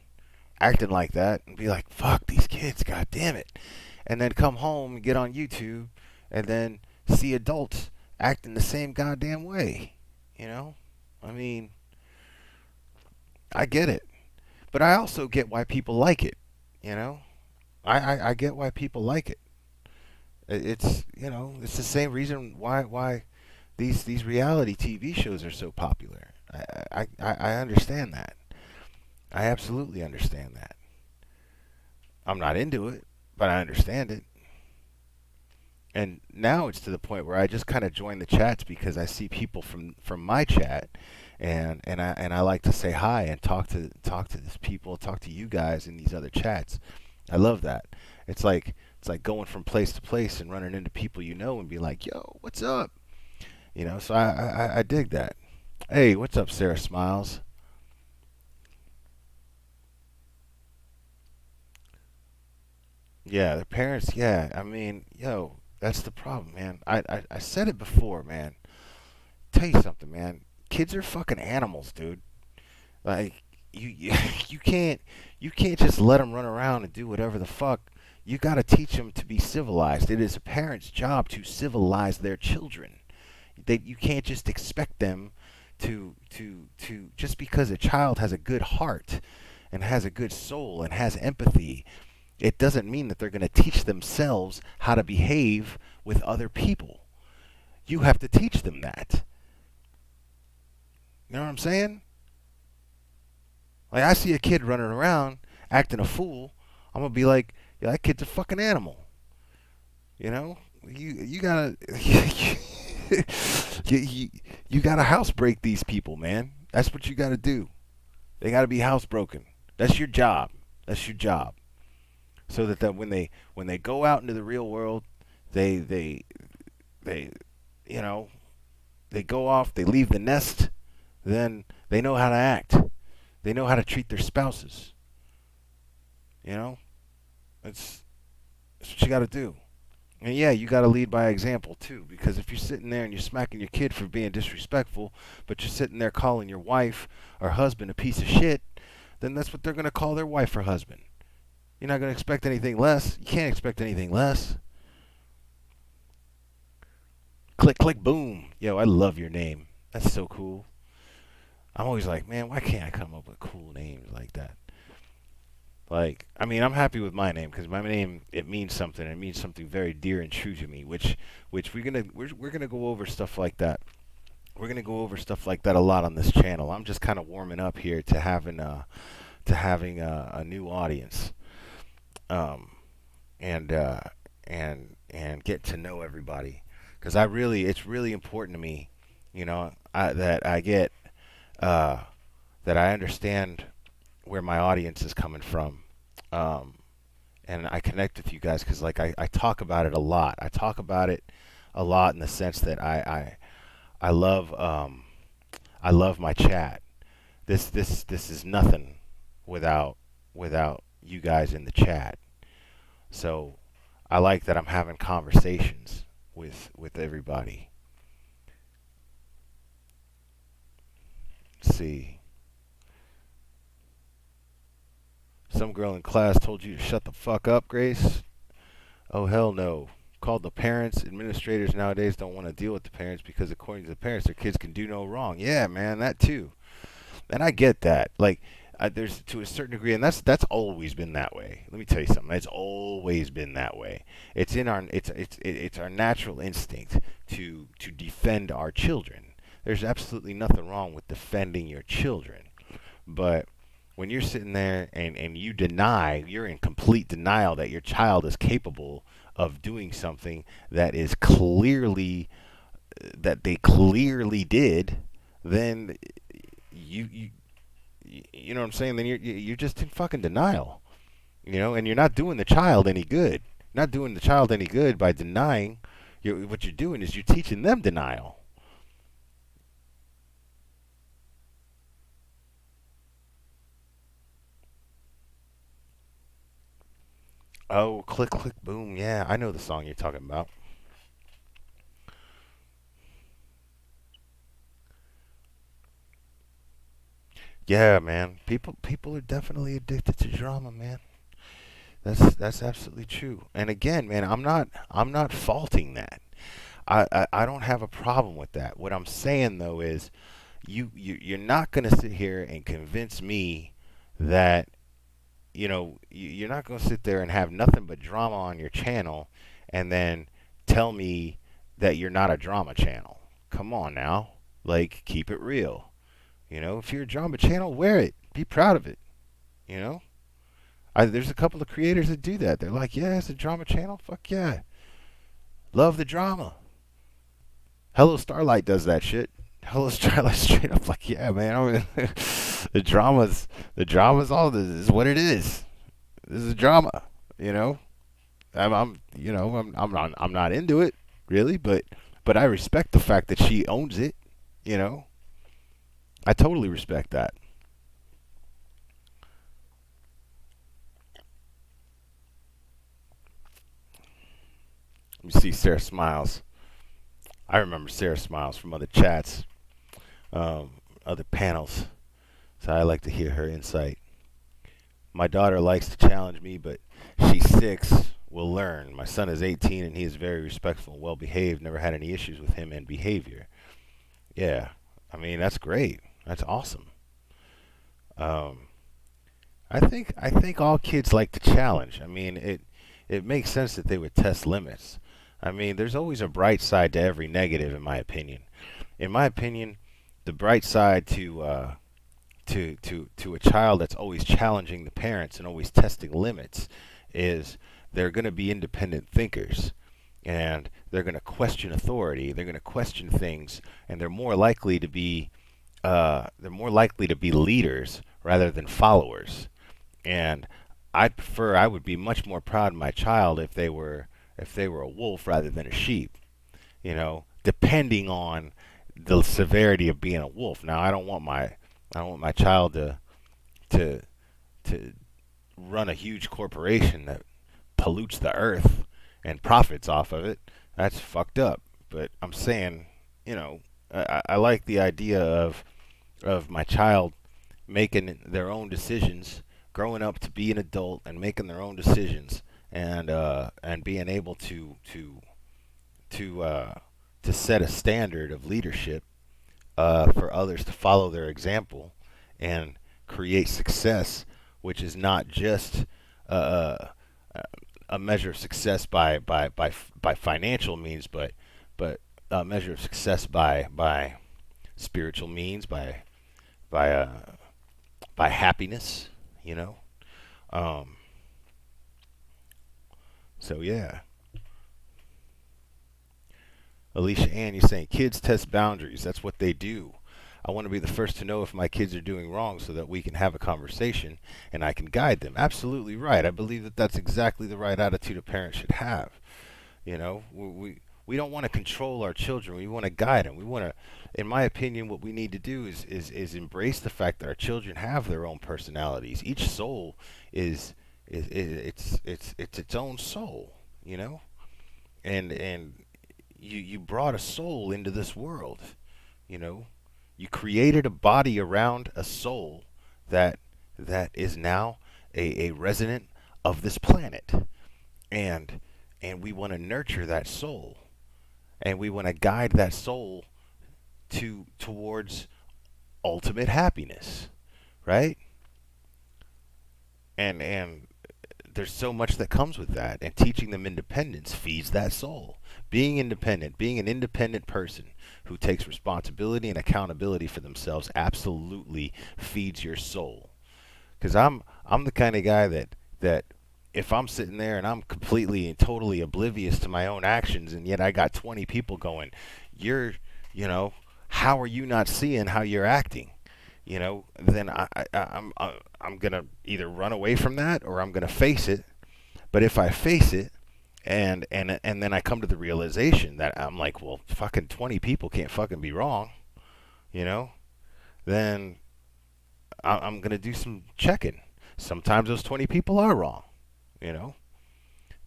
acting like that and be like, "Fuck these kids, god damn it," and then come home and get on YouTube and then see adults acting the same goddamn way? I mean, I get it. But I also get why people like it, you know? I get why people like it. It's the same reason why these reality TV shows are so popular. I understand that. I absolutely understand that. I'm not into it, but I understand it. And now it's to the point where I just kind of join the chats because I see people from my chat, and I like to say hi and talk to these people, talk to you guys in these other chats. I love that. It's like going from place to place and running into people and be like, "Yo, what's up?" So I dig that. Hey, what's up, Sarah Smiles? Yeah, their parents. Yeah, I mean, that's the problem, man. I said it before, man. Tell you something, man. Kids are fucking animals, dude. Like you you can't just let them run around and do whatever the fuck. You got to teach them to be civilized. It is a parent's job to civilize their children. You can't just expect them to just because a child has a good heart and has a good soul and has empathy, it doesn't mean that they're going to teach themselves how to behave with other people. You have to teach them that. You know what I'm saying? Like I see a kid running around acting a fool, I'm gonna be like, "Yeah, that kid's a fucking animal." You know, you gotta you gotta housebreak these people, man. That's what you gotta do. They gotta be housebroken. That's your job. That's your job. So that when they go out into the real world, they you know they go off, they leave the nest, then they know how to act. They know how to treat their spouses. You know, that's what you got to do. And yeah, you got to lead by example too, because if you're sitting there and you're smacking your kid for being disrespectful, but you're sitting there calling your wife or husband a piece of shit, then that's what they're going to call their wife or husband. You're not going to expect anything less. You can't expect anything less. Click, click, boom. Yo, I love your name. That's so cool. I'm always like, man, why can't I come up with cool names like that? Like, I mean, I'm happy with my name because my name, it means something. It means something very dear and true to me, which we're gonna go over stuff like that. We're gonna go over stuff like that a lot on this channel. I'm just kind of warming up here to having a new audience, um, and get to know everybody because it's really important to me, that I get that I understand where my audience is coming from, um, and I connect with you guys because like I talk about it a lot. I talk about it a lot in the sense that I love I love my chat. This is nothing without you guys in the chat. So I like that I'm having conversations with everybody. Let's see. Some girl in class told you to shut the fuck up, Grace. Oh hell no. Called the parents. Administrators nowadays don't want to deal with the parents because according to the parents, their kids can do no wrong. Yeah, man, that too. And I get that. Like, there's to a certain degree, and that's always been that way. Let me tell you something. It's always been that way. It's in our it's our natural instinct to defend our children. There's absolutely nothing wrong with defending your children, but when you're sitting there and you're in complete denial that your child is capable of doing something that is clearly that they clearly did, then you you know what I'm saying? Then you're just in fucking denial, and you're not doing the child any good. Not doing the child any good by denying. What you're doing is you're teaching them denial. Oh, click, click, boom. Yeah, I know the song you're talking about. Yeah, man. People are definitely addicted to drama, man. That's absolutely true. And again, man, I'm not faulting that. I don't have a problem with that. What I'm saying though is you're not going to sit here and convince me that you're not going to sit there and have nothing but drama on your channel and then tell me that you're not a drama channel. Come on now. Like, keep it real. If you're a drama channel, wear it. Be proud of it. You know? There's a couple of creators that do that. They're like, yeah, it's a drama channel. Fuck yeah. Love the drama. Hello Starlight does that shit. Hello Starlight straight up like, yeah, man. The drama's all this is what it is. This is drama. You know. I'm not into it really, but I respect the fact that she owns it. You know. I totally respect that. Let me see Sarah Smiles. I remember Sarah Smiles from other chats, other panels, so I like to hear her insight. My daughter likes to challenge me, but she's 6. Will learn. My son is 18, and he is very respectful and well behaved. Never had any issues with him and behavior. Yeah, I mean that's great. That's awesome. Um, I think all kids like to challenge. I mean it makes sense that they would test limits. I mean, there's always a bright side to every negative, in my opinion. In my opinion, the bright side to a child that's always challenging the parents and always testing limits is they're going to be independent thinkers, and they're going to question authority. They're going to question things, and they're more likely to be leaders rather than followers. And I would be much more proud of my child if they were a wolf rather than a sheep, depending on the severity of being a wolf. Now, I don't want my child to to run a huge corporation that pollutes the earth and profits off of it. That's fucked up. But I'm saying, I like the idea of my child making their own decisions, growing up to be an adult and making their own decisions, and being able to to set a standard of leadership for others to follow their example and create success, which is not just uh, a measure of success by financial means, but a measure of success by spiritual means, by by happiness. You know. Um, so yeah, Alicia Ann, you're saying kids test boundaries. That's what they do. I want to be the first to know if my kids are doing wrong so that we can have a conversation and I can guide them. Absolutely right. I believe that that's exactly the right attitude a parent should have. We don't want to control our children. We want to guide them. We want to, in my opinion, what we need to do is embrace the fact that our children have their own personalities. Each soul it's its own soul, you know. And you brought a soul into this world, you know. You created a body around a soul that is now a resident of this planet, and we want to nurture that soul, and we want to guide that soul towards ultimate happiness, right? And there's so much that comes with that, and teaching them independence feeds that soul. Being independent, being an independent person who takes responsibility and accountability for themselves absolutely feeds your soul. Because I'm the kind of guy that if I'm sitting there and I'm completely and totally oblivious to my own actions, and yet I got 20 people going, you're, you know, how are you not seeing how you're acting? You know, then I'm gonna either run away from that, or I'm gonna face it. But if I face it, and then I come to the realization that I'm like, well, fucking 20 people can't fucking be wrong, you know, then I'm gonna do some checking. Sometimes those 20 people are wrong, you know,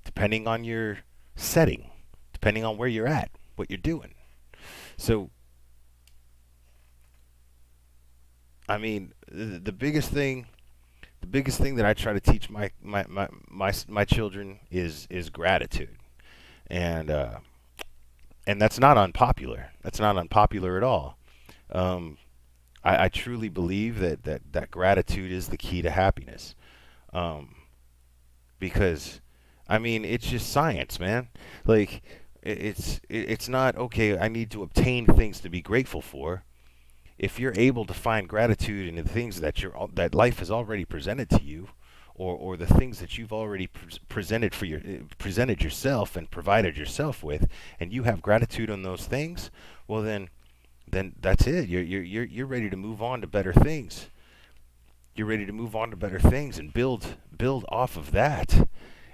depending on your setting, depending on where you're at, what you're doing. So, I mean, the biggest thing that I try to teach my children is gratitude, and that's not unpopular. That's not unpopular at all. Um, I truly believe that gratitude is the key to happiness, um, because I mean it's just science, man. Like it's not okay. I need to obtain things to be grateful for. If you're able to find gratitude in the things that life has already presented to you, or the things that you've already presented yourself and provided yourself with, and you have gratitude on those things, well then that's it. You're ready to move on to better things. You're ready to move on to better things and build off of that.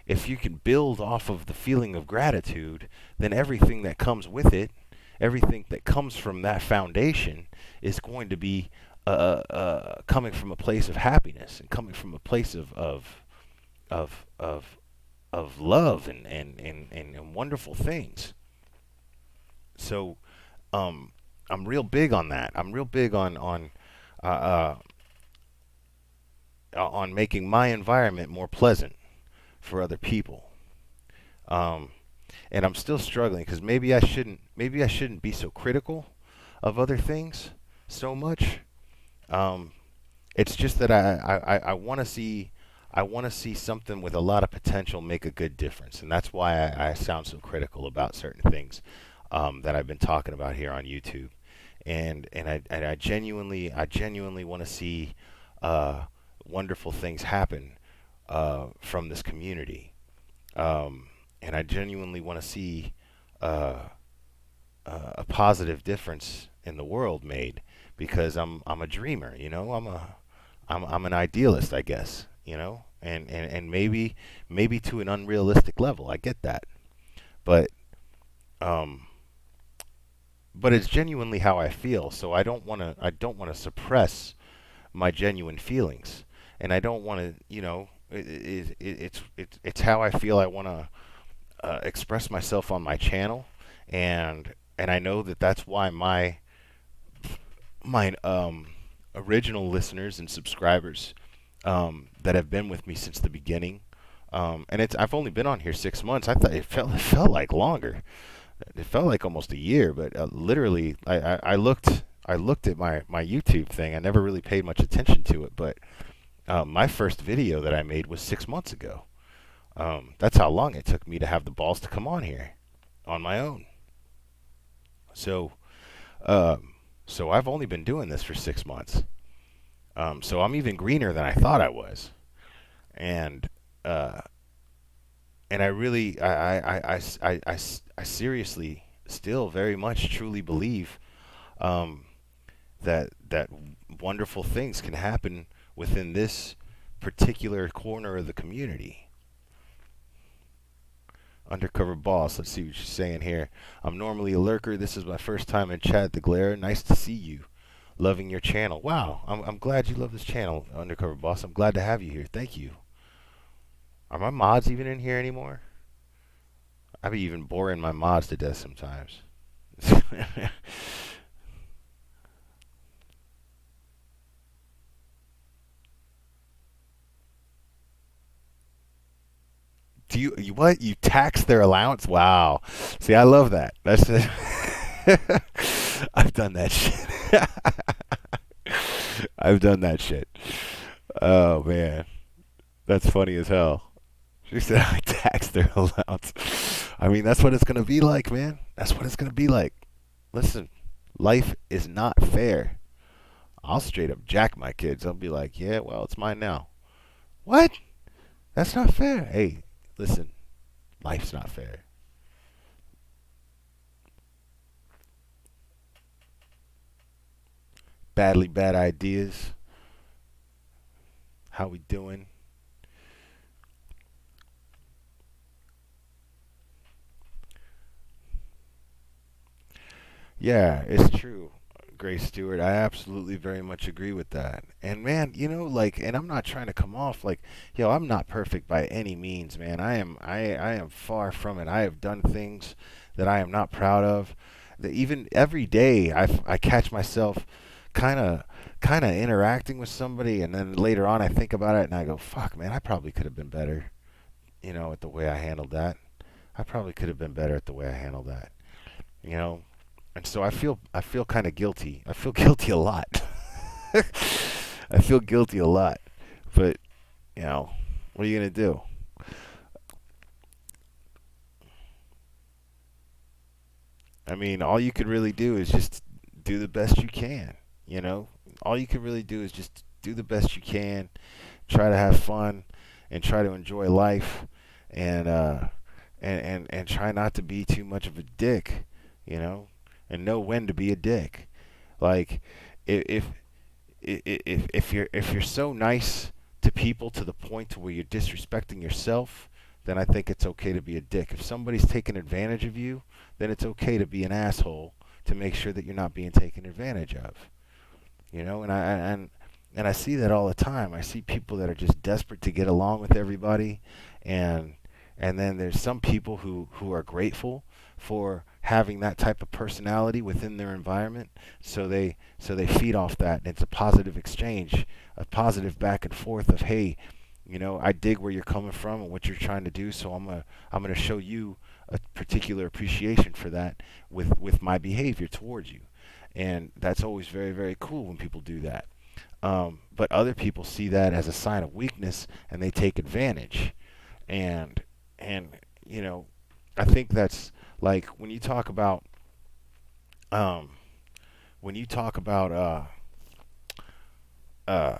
If you can build off of the feeling of gratitude, then everything that comes with it, everything that comes from that foundation, is going to be coming from a place of happiness, and coming from a place of of of love and wonderful things. So I'm real big on that. I'm real big uh, uh, on making my environment more pleasant for other people. Um, and I'm still struggling because maybe I shouldn't be so critical of other things so much. Um, it's just that I want to see something with a lot of potential make a good difference, and that's why I sound so critical about certain things that I've been talking about here on YouTube. And I genuinely want to see wonderful things happen from this community. And I genuinely want to see uh, a positive difference in the world made, because I'm a dreamer, you know. I'm an idealist, I guess, you know, and maybe to an unrealistic level. I get that, but um, it's genuinely how I feel. So I don't want to suppress my genuine feelings, and I don't want to, you know, it's how I feel. I want to express myself on my channel, and I know that that's why my original listeners and subscribers that have been with me since the beginning. And I've only been on here 6 months. I thought it felt like longer. It felt like almost a year, but literally, I looked at my YouTube thing. I never really paid much attention to it, but my first video that I made was 6 months ago. That's how long it took me to have the balls to come on here on my own. So, um, so I've only been doing this for 6 months. So I'm even greener than I thought I was, and uh, I really, I seriously, still very much truly believe um, that wonderful things can happen within this particular corner of the community. Undercover boss. Let's see what she's saying here. I'm normally a lurker. This is my first time in chat. The Glare. Nice to see you. Loving your channel. Wow. I'm glad you love this channel, Undercover boss. I'm glad to have you here. Thank you. Are my mods even in here anymore? I be even boring my mods to death sometimes. Do you what? You tax their allowance? Wow. See, I love that. That's it. I've done that shit. I've done that shit. Oh man, that's funny as hell. She said I tax their allowance. I mean, that's what it's gonna be like, man. That's what it's gonna be like. Listen, life is not fair. I'll straight up jack my kids. I'll be like, yeah, well, it's mine now. What? That's not fair. Hey, listen, life's not fair. Badly bad ideas. How we doing? Yeah, it's true, Grace Stewart. I absolutely very much agree with that. And man, like, and I'm not trying to come off like, I'm not perfect by any means, man. I am far from it. I have done things that I am not proud of. That even every day I catch myself kind of interacting with somebody, and then later on I think about it and I go, fuck, man, I probably could have been better, at the way I handled that. I probably could have been better at the way I handled that. You know, and so I feel kind of guilty. I feel guilty a lot. I feel guilty a lot. But, what are you going to do? I mean, all you could really do is just do the best you can, you know? All you can really do is just do the best you can, try to have fun and try to enjoy life, and and try not to be too much of a dick, you know? And know when to be a dick. Like if if you're so nice to people to the point to where you're disrespecting yourself, then I think it's okay to be a dick. If somebody's taking advantage of you, then it's okay to be an asshole to make sure that you're not being taken advantage of. And I see that all the time. I see people that are just desperate to get along with everybody, and then there's some people who are grateful for having that type of personality within their environment, so they feed off that, and it's a positive exchange, a positive back and forth of, hey, I dig where you're coming from and what you're trying to do, so I'm gonna show you a particular appreciation for that with my behavior towards you. And that's always very, very cool when people do that. But other people see that as a sign of weakness, and they take advantage. And I think that's like um, when you talk about uh,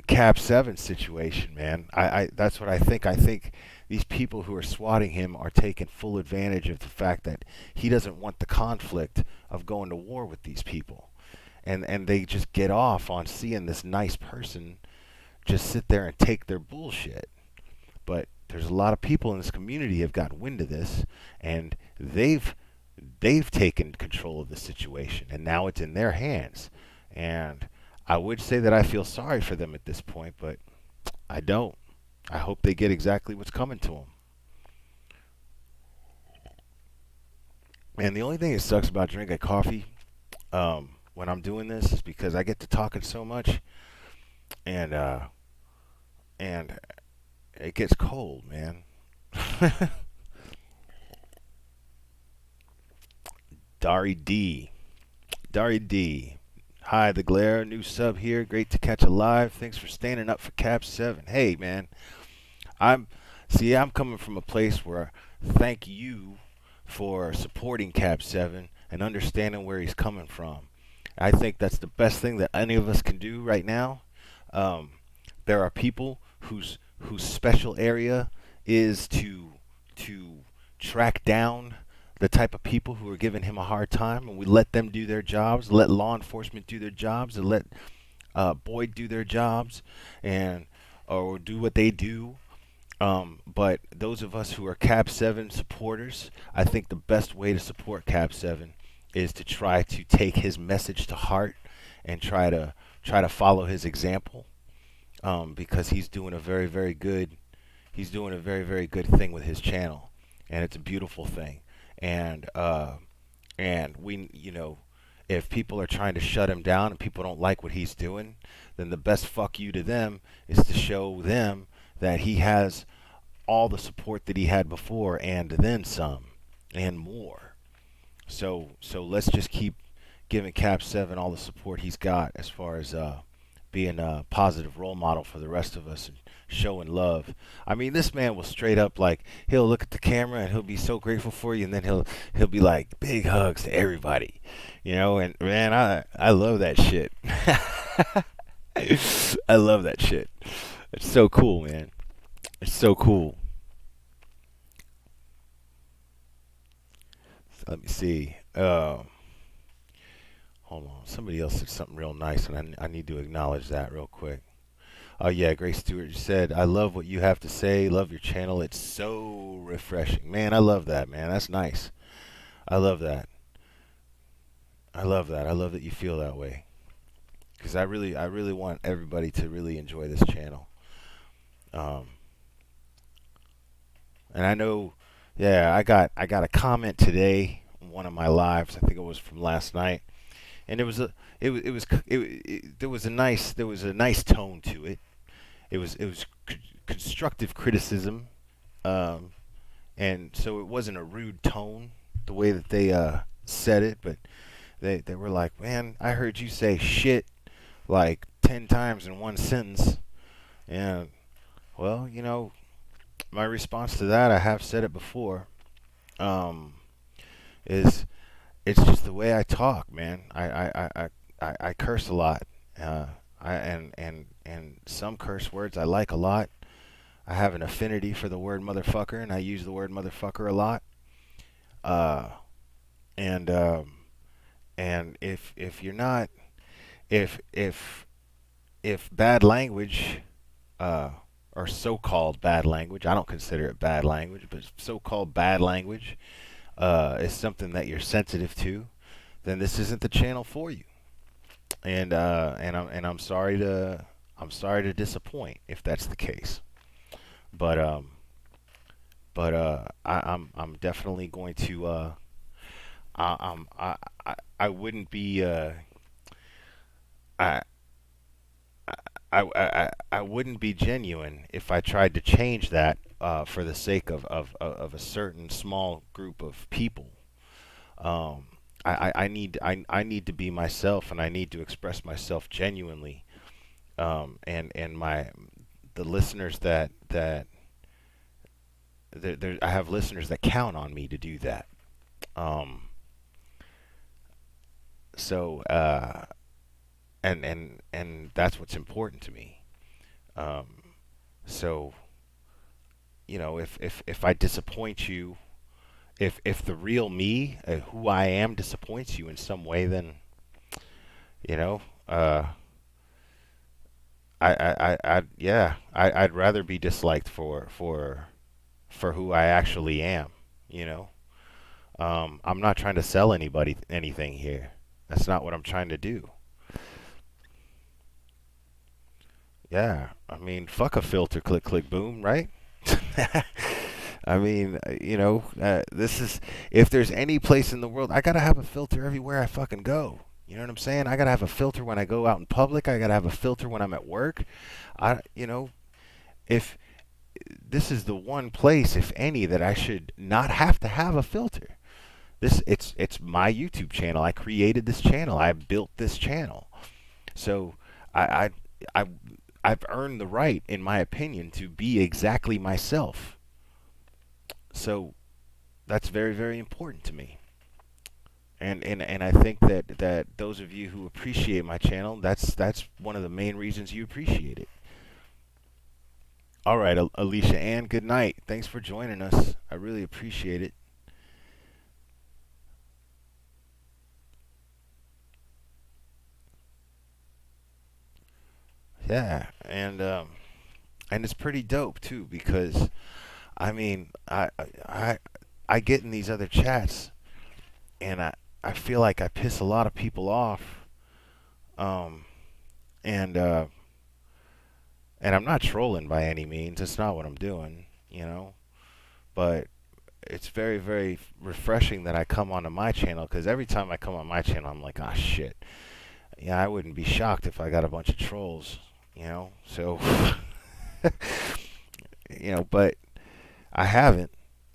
Cab Seven situation, man. I that's what I think. I think these people who are swatting him are taking full advantage of the fact that he doesn't want the conflict of going to war with these people, and they just get off on seeing this nice person just sit there and take their bullshit. But there's a lot of people in this community have got wind of this, and they've taken control of the situation, and now it's in their hands. And I would say that I feel sorry for them at this point, but I don't. I hope they get exactly what's coming to them. And the only thing that sucks about drinking coffee when I'm doing this is because I get to talking so much, and and it gets cold, man. Dari D. Dari D. Hi, the Glare, new sub here. Great to catch a live. Thanks for standing up for Cap 7. Hey, man, I'm I'm coming from a place where thank you for supporting Cap 7 and understanding where he's coming from. I think that's the best thing that any of us can do right now. Um, there are people whose special area is to track down the type of people who are giving him a hard time, and we let them do their jobs, let law enforcement do their jobs, and let Boyd do their jobs, and or do what they do, But those of us who are Cab 7 supporters, I think the best way to support Cab 7 is to try to take his message to heart and try to follow his example, because he's doing a very very good thing with his channel, and it's a beautiful thing. And we, if people are trying to shut him down and people don't like what he's doing, then the best fuck you to them is to show them that he has all the support that he had before and then some and more. So let's just keep giving Cap 7 all the support he's got as far as being a positive role model for the rest of us and showing love. I mean, this man will straight up, like, he'll look at the camera and he'll be so grateful for you, and then he'll be like, big hugs to everybody, and man, I love that shit. I love that shit. It's so cool, man. It's so cool. Let me see. Hold on. Somebody else said something real nice, and I need to acknowledge that real quick. Oh, yeah, Grace Stewart said, I love what you have to say. Love your channel. It's so refreshing. Man, I love that, man. That's nice. I love that. I love that. I love that you feel that way. Because I really want everybody to really enjoy this channel. Um, and I know, yeah, I got a comment today on one of my lives. I think it was from last night, and there was a nice tone to it. It was constructive criticism, um, and so it wasn't a rude tone the way that they said it, but they were like, man, I heard you say shit like 10 times in one sentence. And well, my response to that, I have said it before, um, is it's just the way I talk, man. I curse a lot. And some curse words I like a lot. I have an affinity for the word motherfucker, and I use the word motherfucker a lot. Uh, and if you're not, if bad language, uh, or so-called bad language, I don't consider it bad language, but so-called bad language, is something that you're sensitive to, then this isn't the channel for you. And I'm sorry to disappoint if that's the case. But I'm definitely going to I I wouldn't be I, I wouldn't be genuine if I tried to change that for the sake of a certain small group of people. Um, I need to be myself, and I need to express myself genuinely. And the listeners I have listeners that count on me to do that. Um, so and that's what's important to me. Um, so if I disappoint you, if the real me, who I am, disappoints you in some way, then you know, uh, I'd rather be disliked for who I actually am. You know, I'm not trying to sell anybody anything here. That's not what I'm trying to do. Yeah, I mean, fuck a filter, click, click, boom, right? I mean, this is, if there's any place in the world, I gotta have a filter everywhere I fucking go. You know what I'm saying? I gotta have a filter when I go out in public. I gotta have a filter when I'm at work. If this is the one place, if any, that I should not have to have a filter. It's my YouTube channel. I created this channel. I built this channel. So I I I've earned the right, in my opinion, to be exactly myself. So that's very, very important to me. And I think that those of you who appreciate my channel, that's one of the main reasons you appreciate it. All right, Alicia Ann, good night. Thanks for joining us. I really appreciate it. Yeah, and And it's pretty dope too because I mean, I I get in these other chats and I feel like I piss a lot of people off. Um, and and I'm not trolling by any means. It's not what I'm doing, you know. But it's very, very refreshing that I come onto my channel because every time I come on my channel, I'm like, ah, shit. Yeah, I wouldn't be shocked if I got a bunch of trolls, you know. So, but I haven't.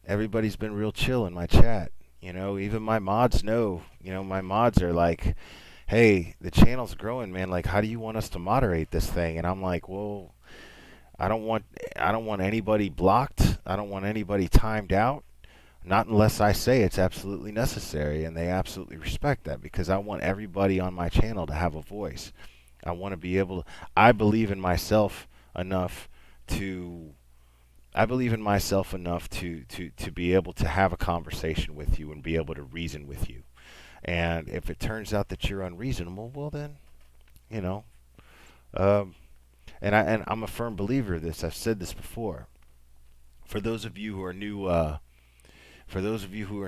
Everybody's been real chill in my chat. Even my mods know. My mods are like, "Hey, the channel's growing, man. Like, how do you want us to moderate this thing?" And I'm like, "Well, I don't want anybody blocked. I don't want anybody timed out. Not unless I say it's absolutely necessary." And they absolutely respect that because I want everybody on my channel to have a voice. I want to be able to, I believe in myself enough to to be able to have a conversation with you and be able to reason with you. And if it turns out that you're unreasonable, well then, you know, um, and I'm a firm believer of this. I've said this before. For those of you who are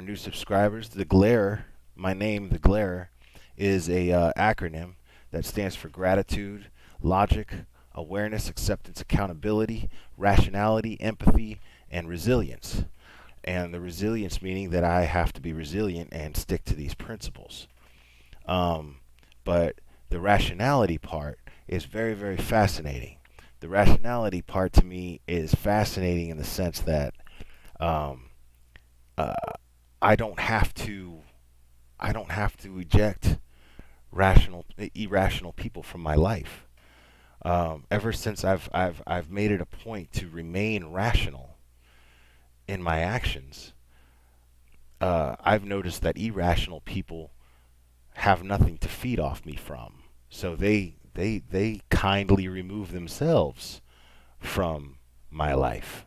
new, subscribers, the G.L.A.R.E, my name, the G.L.A.R.E, is a acronym that stands for gratitude, logic, awareness, acceptance, accountability, rationality, empathy, and resilience. And the resilience meaning that I have to be resilient and stick to these principles. But the rationality part is very, very fascinating. The rationality part to me is fascinating in the sense that um, uh, I don't have to eject irrational people from my life. Ever since I've made it a point to remain rational in my actions, I've noticed that irrational people have nothing to feed off me from. So they kindly remove themselves from my life.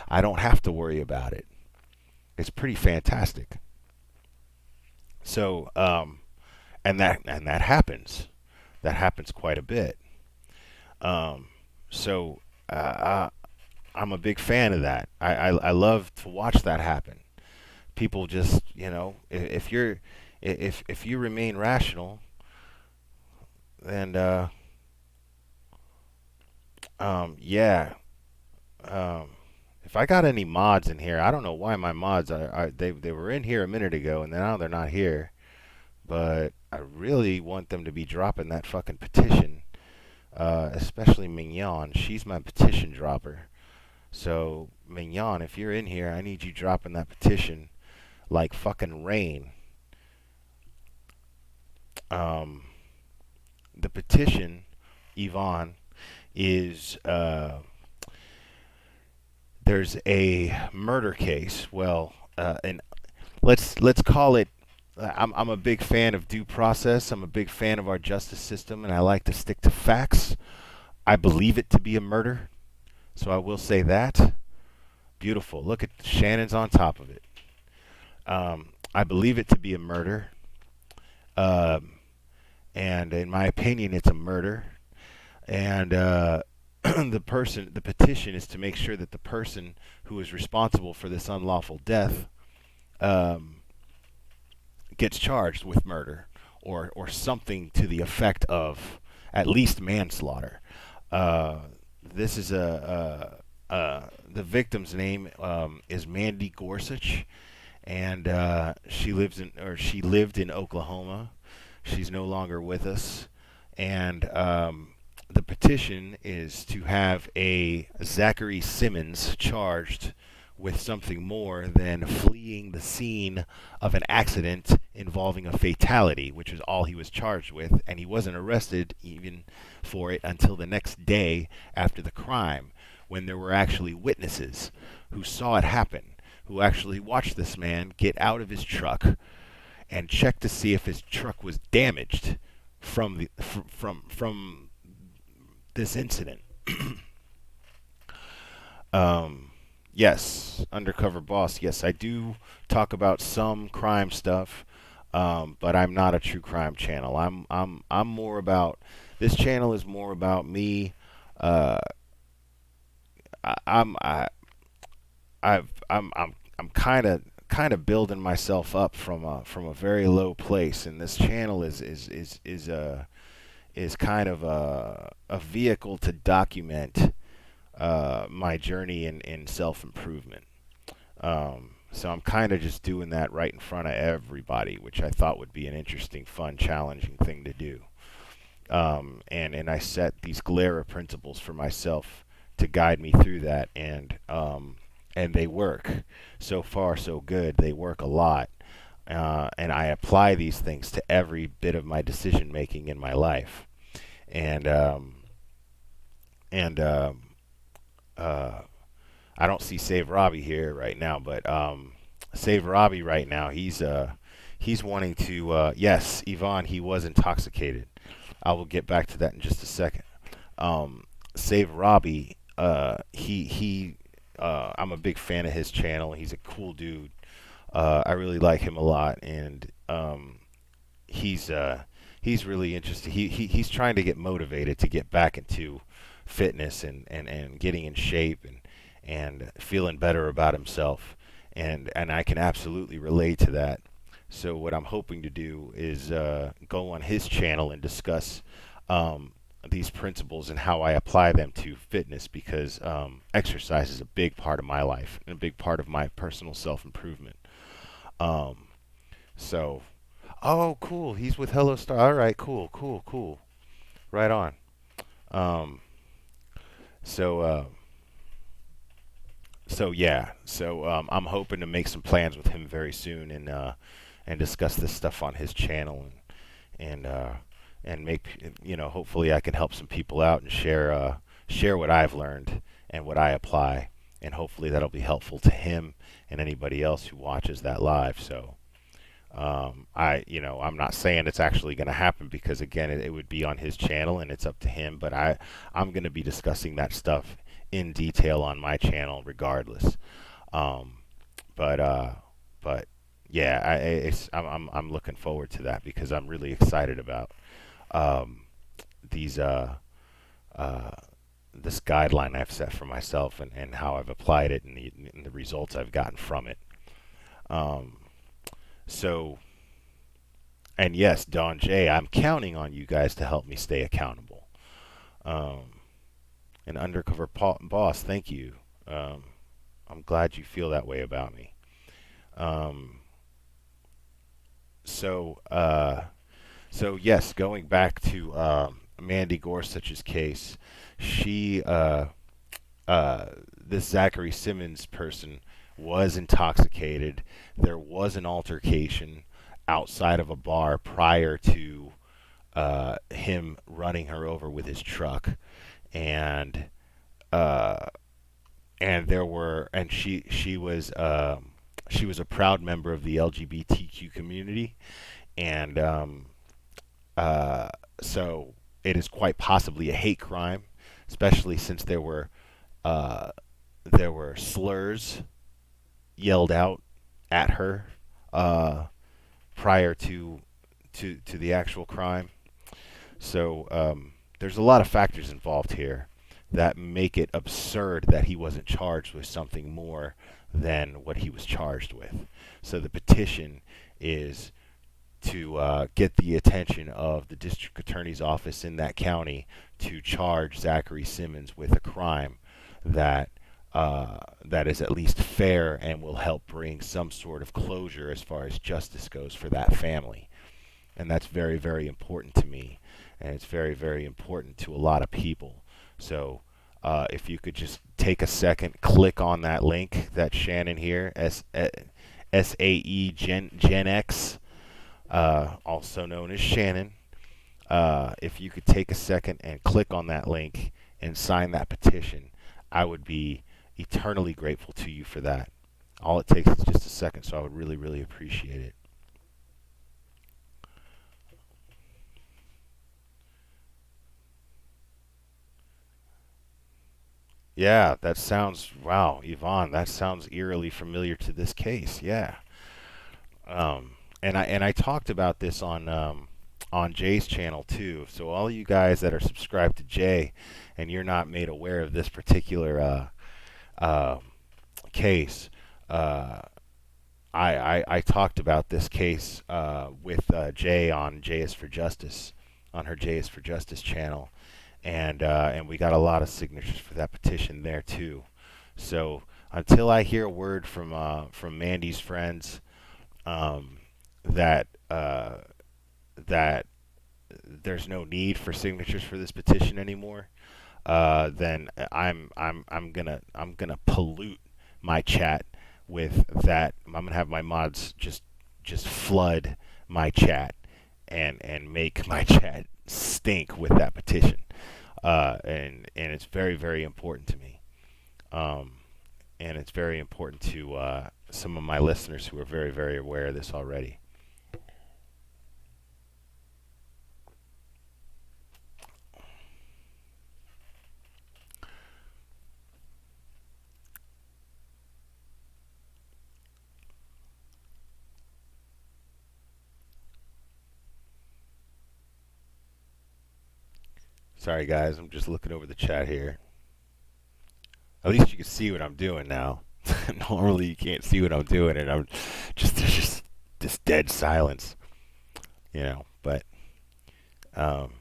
I don't have to worry about it. It's pretty fantastic. So and that happens. That happens quite a bit. Um, so I'm a big fan of that. I love to watch that happen. People just, if you remain rational, then yeah. Um, if I got any mods in here, I don't know why my mods they were in here a minute ago and now they're not here. But I really want them to be dropping that fucking petition, especially Mignon. She's my petition dropper. So Mignon, if you're in here, I need you dropping that petition like fucking rain. Um, the petition, Yvonne, is there's a murder case. Well, and let's call it. I'm a big fan of due process. I'm a big fan of our justice system, and I like to stick to facts. I believe it to be a murder, so I will say that. Beautiful. Look at Shannon's on top of it. I believe it to be a murder, um, and in my opinion, it's a murder. And the petition is to make sure that the person who is responsible for this unlawful death um, gets charged with murder or something to the effect of at least manslaughter. Uh, this is the victim's name is Mandy Gorsuch, and she lived in Oklahoma. She's no longer with us, and the petition is to have a Zachary Simmons charged with something more than fleeing the scene of an accident involving a fatality, which is all he was charged with, and he wasn't arrested even for it until the next day after the crime, when there were actually witnesses who saw it happen, who actually watched this man get out of his truck and check to see if his truck was damaged from this incident. Yes, undercover boss. Yes, I do talk about some crime stuff, but I'm not a true crime channel. I'm more about, this channel is more about me I I'm kind of building myself up from a very low place, and this channel is kind of a vehicle to document my journey in self improvement. So I'm kind of just doing that right in front of everybody, which I thought would be an interesting, fun, challenging thing to do. And I set these G.L.A.R.E principles for myself to guide me through that, and they work. So far, so good. They work a lot, and I apply these things to every bit of my decision making in my life. And and uh, I don't see Save Robbie here right now, but Save Robbie right now, he's wanting to. Yes, Yvonne, he was intoxicated. I will get back to that in just a second. Save Robbie, I'm a big fan of his channel. He's a cool dude. I really like him a lot, and he's he's really interested. He's trying to get motivated to get back into fitness and getting in shape and feeling better about himself. And I can absolutely relate to that. So what I'm hoping to do is go on his channel and discuss these principles and how I apply them to fitness, because exercise is a big part of my life and a big part of my personal self-improvement. Um, so, oh, cool. He's with Hello Star. All right, cool, cool, cool. Right on. Um, so, uh, so yeah. So I'm hoping to make some plans with him very soon and discuss this stuff on his channel and and make, hopefully I can help some people out and share what I've learned and what I apply, and hopefully that'll be helpful to him and anybody else who watches that live. So I'm not saying it's actually going to happen, because again, it would be on his channel and it's up to him. But I'm going to be discussing that stuff in detail on my channel regardless. Um, but but yeah, I'm looking forward to that, because I'm really excited about um, these uh, this guideline I've set for myself, and how I've applied it, and the results I've gotten from it. Um, so, and yes, Don J, I'm counting on you guys to help me stay accountable. Um, and undercover boss, thank you. Um, I'm glad you feel that way about me. Um, so, so yes, going back to Mandy Gorsuch's case, she, uh, this Zachary Simmons person was intoxicated. There was an altercation outside of a bar prior to him running her over with his truck, and uh, she was a proud member of the LGBTQ community, and uh, so it is quite possibly a hate crime, especially since uh, there were slurs yelled out at her uh, prior to the actual crime. So there's a lot of factors involved here that make it absurd that he wasn't charged with something more than what he was charged with. So the petition is to get the attention of the district attorney's office in that county to charge Zachary Simmons with a crime that that is at least fair and will help bring some sort of closure as far as justice goes for that family. And that's very, very important to me, and it's very, very important to a lot of people. So if you could just take a second, click on that link that Shannon here, SAE Gen X, also known as Shannon. If you could take a second and click on that link and sign that petition, I would be eternally grateful to you for that. All it takes is just a second, so I would really, really appreciate it. Yeah, that sounds, wow, Yvonne, that sounds eerily familiar to this case. Yeah. And I talked about this on Jay's channel too. So all you guys that are subscribed to Jay and you're not made aware of this particular uh, case. Uh, I talked about this case with Jay on J is for Justice, on her J is for Justice channel, and we got a lot of signatures for that petition there too. So until I hear a word from Mandy's friends, um, that that there's no need for signatures for this petition anymore, then I'm gonna pollute my chat with that. I'm gonna have my mods just flood my chat and make my chat stink with that petition. And it's very, very important to me. Um, and it's very important to some of my listeners who are very, very aware of this already. Sorry, guys, I'm just looking over the chat here. At least you can see what I'm doing now. Normally, you can't see what I'm doing, and there's just this dead silence, But um,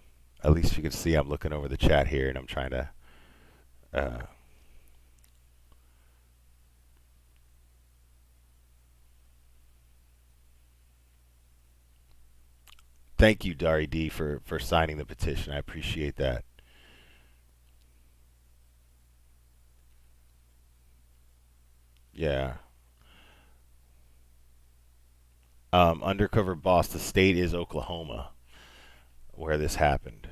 at least you can see I'm looking over the chat here, and I'm trying to. Uh, Thank you, Dari D, for signing the petition. I appreciate that. Yeah. Undercover boss. The state is Oklahoma, where this happened.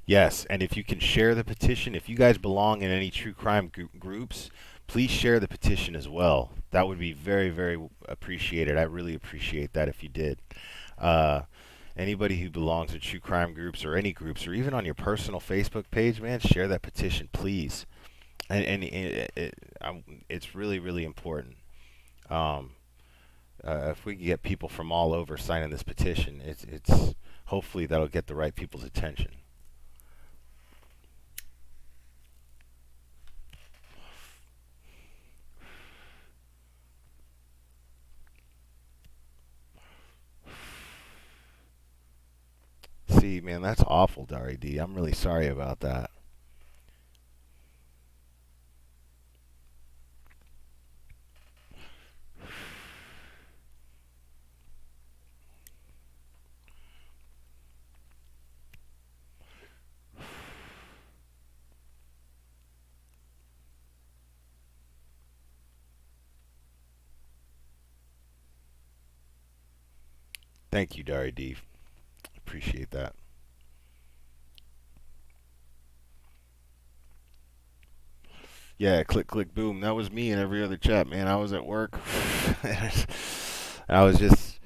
Yes, and if you can share the petition, if you guys belong in any true crime groups, please share the petition as well. That would be very, very appreciated. I really appreciate that if you did. Uh, Anybody who belongs in true crime groups or any groups, or even on your personal Facebook page, man, share that petition, please. It's really, really important. Um, if we can get people from all over signing this petition, it's hopefully that'll get the right people's attention. See, man, that's awful, Dari D. I'm really sorry about that. Thank you, Dari D. Appreciate that. Yeah, click, click, boom. That was me in every other chat, man. I was at work. I was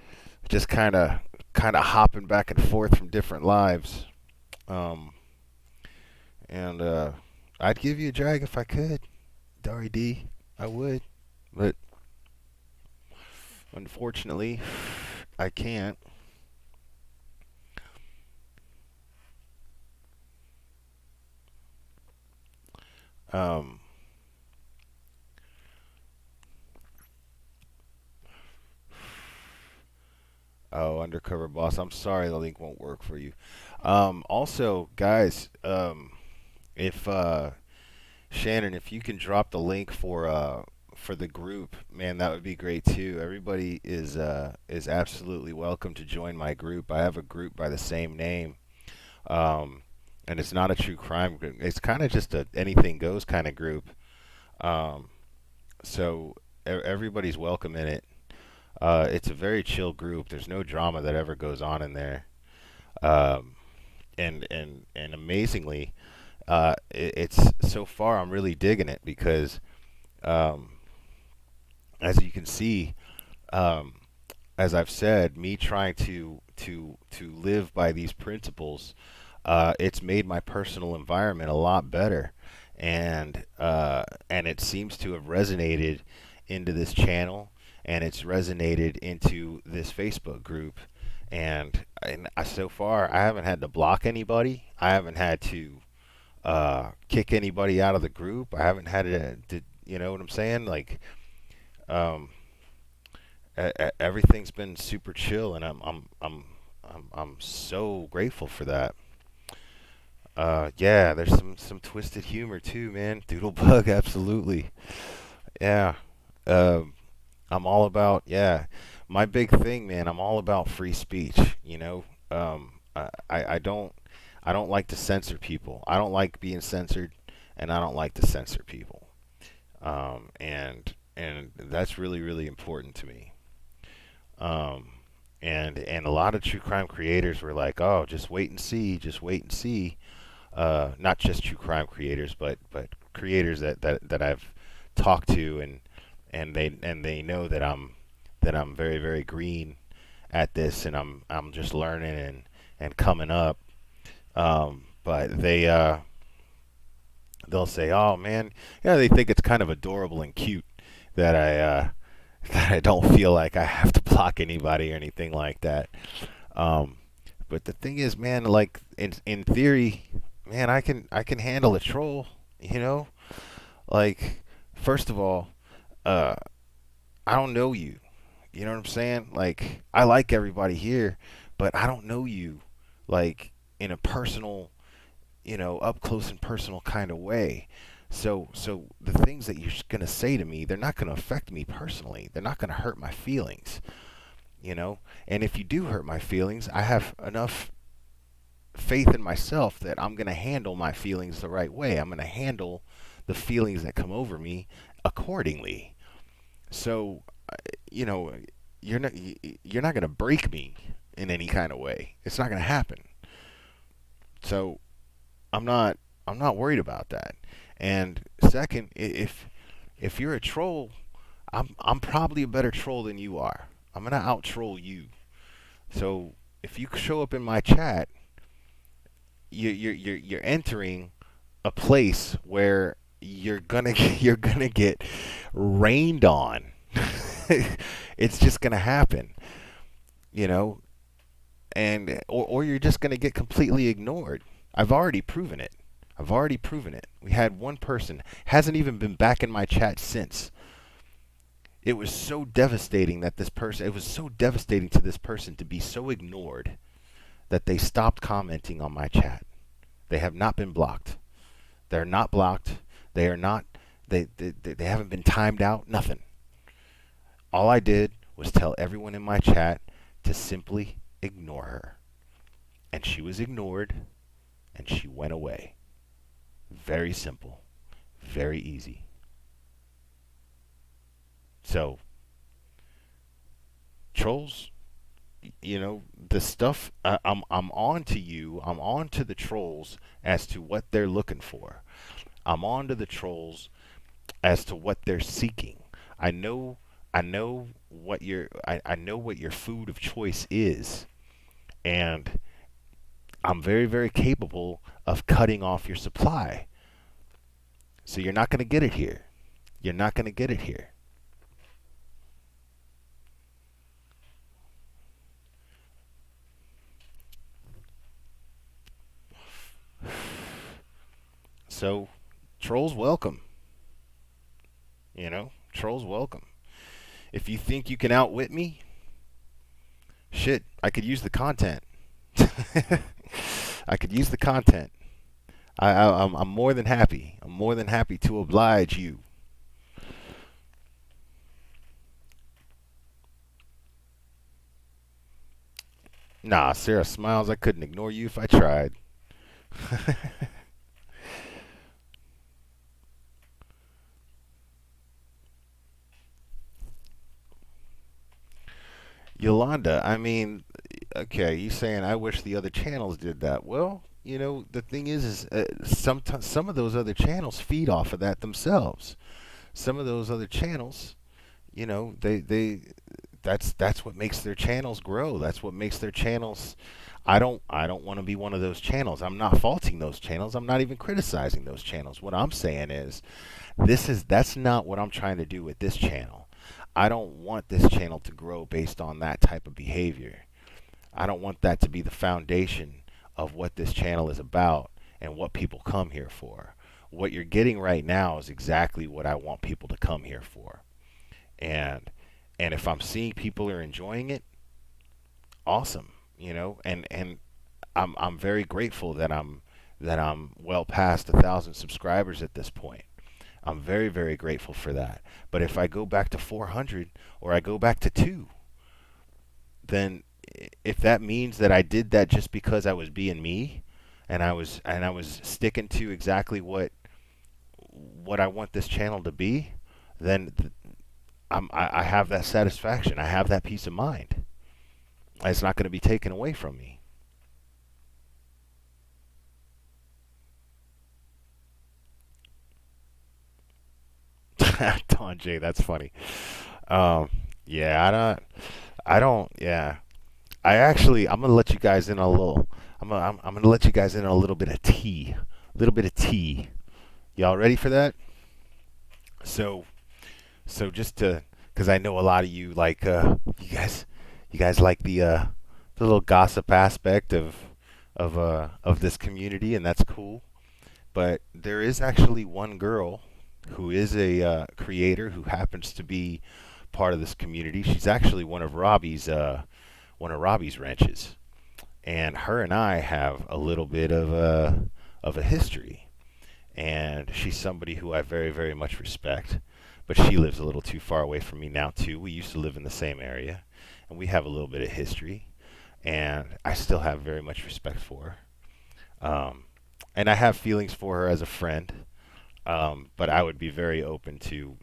just kind of hopping back and forth from different lives. Um, and I'd give you a drag if I could, Dari D. I would, but unfortunately, I can't. Um, oh, undercover boss. I'm sorry the link won't work for you. Also, guys, if Shannon, if you can drop the link for the group, man, that would be great too. Everybody is absolutely welcome to join my group. I have a group by the same name, um, and it's not a true crime group. It's kind of just a anything goes kind of group. Um, so everybody's welcome in it. It's a very chill group. There's no drama that ever goes on in there. Um, and amazingly, it's so far I'm really digging it because, um, as you can see, um, as I've said, me trying to live by these principles, it's made my personal environment a lot better, and it seems to have resonated into this channel, and it's resonated into this Facebook group, And so far I haven't had to block anybody. I haven't had to kick anybody out of the group. I haven't had to you know what I'm saying? Like, um, everything's been super chill, and I'm so grateful for that. Yeah, there's some twisted humor too, man. Doodlebug, absolutely. Yeah. Um, I'm all about, yeah. My big thing, man. I'm all about free speech. You know, I don't like to censor people. I don't like being censored, and I don't like to censor people. And that's really really important to me. Um, and a lot of true crime creators were like, oh, just wait and see, just wait and see. Not just true crime creators, but creators that I've talked to, and they know that I'm very very green at this, and I'm just learning and coming up. But they'll say, "Oh man, yeah," they think it's kind of adorable and cute that that I don't feel like I have to block anybody or anything like that. Um, but the thing is, man, like in theory, man, I can handle a troll. You know, like first of all, uh, I don't know you. You know what I'm saying? Like I like everybody here, but I don't know you, like in a personal, you know, up close and personal kind of way. So the things that you're gonna say to me, they're not gonna affect me personally. They're not gonna hurt my feelings, you know. And if you do hurt my feelings, I have enough faith in myself that I'm gonna handle my feelings the right way. I'm gonna handle the feelings that come over me accordingly. So, you know, you're not gonna break me in any kind of way. It's not gonna happen. So I'm not I'm not worried about that. And second, if you're a troll, I'm probably a better troll than you are. I'm gonna out troll you. So if you show up in my chat, you're entering a place where you're gonna get rained on. It's just gonna happen, you know, and or you're just gonna get completely ignored. I've already proven it. I've already proven it. We had one person hasn't even been back in my chat since. It was so devastating that this person. It was so devastating to this person to be so ignored that they stopped commenting on my chat. They have not been blocked. They're not blocked. They are not. They haven't been timed out. Nothing. All I did was tell everyone in my chat to simply ignore her, and she was ignored, and she went away. Very simple. Very easy. So, trolls, you know, the stuff I'm on to you. I'm on to the trolls as to what they're looking for. I'm on to the trolls as to what they're seeking. I know I know what your food of choice is, and I'm very very capable of cutting off your supply. So you're not going to get it here. You're not going to get it here. So trolls welcome. You know, trolls welcome. If you think you can outwit me, shit, I could use the content. I could use the content. I'm more than happy. I'm more than happy to oblige you. Nah, Sarah smiles. I couldn't ignore you if I tried. Yolanda, I mean, okay, you saying I wish the other channels did that. Well, you know, the thing is sometimes some of those other channels feed off of that themselves. Some of those other channels, you know, they that's what makes their channels grow. That's what makes their channels. I don't want to be one of those channels. I'm not faulting those channels. I'm not even criticizing those channels. What I'm saying is that's not what I'm trying to do with this channel. I don't want this channel to grow based on that type of behavior. I don't want that to be the foundation of what this channel is about and what people come here for. What you're getting right now is exactly what I want people to come here for. And if I'm seeing people are enjoying it, awesome, and I'm very grateful that I'm well past 1,000 subscribers at this point. I'm very, very grateful for that. But if I go back to 400 or I go back to 2, then if that means that I did that just because I was being me and I was sticking to exactly what I want this channel to be, then I have that satisfaction. I have that peace of mind. It's not going to be taken away from me. Don J, that's funny. Um, yeah, yeah. I'm gonna let you guys in a little. I'm gonna let you guys in on a little bit of tea. A little bit of tea. Y'all ready for that? So, just to, because I know a lot of you like, you guys like the little gossip aspect of this community, and that's cool. But there is actually one girl who is a creator who happens to be part of this community. She's actually one of Robbie's wrenches, and her and I have a little bit of a history. And she's somebody who I very, very much respect, but she lives a little too far away from me now too. We used to live in the same area, and we have a little bit of history, and I still have very much respect for her. And I have feelings for her as a friend, but I would be very open to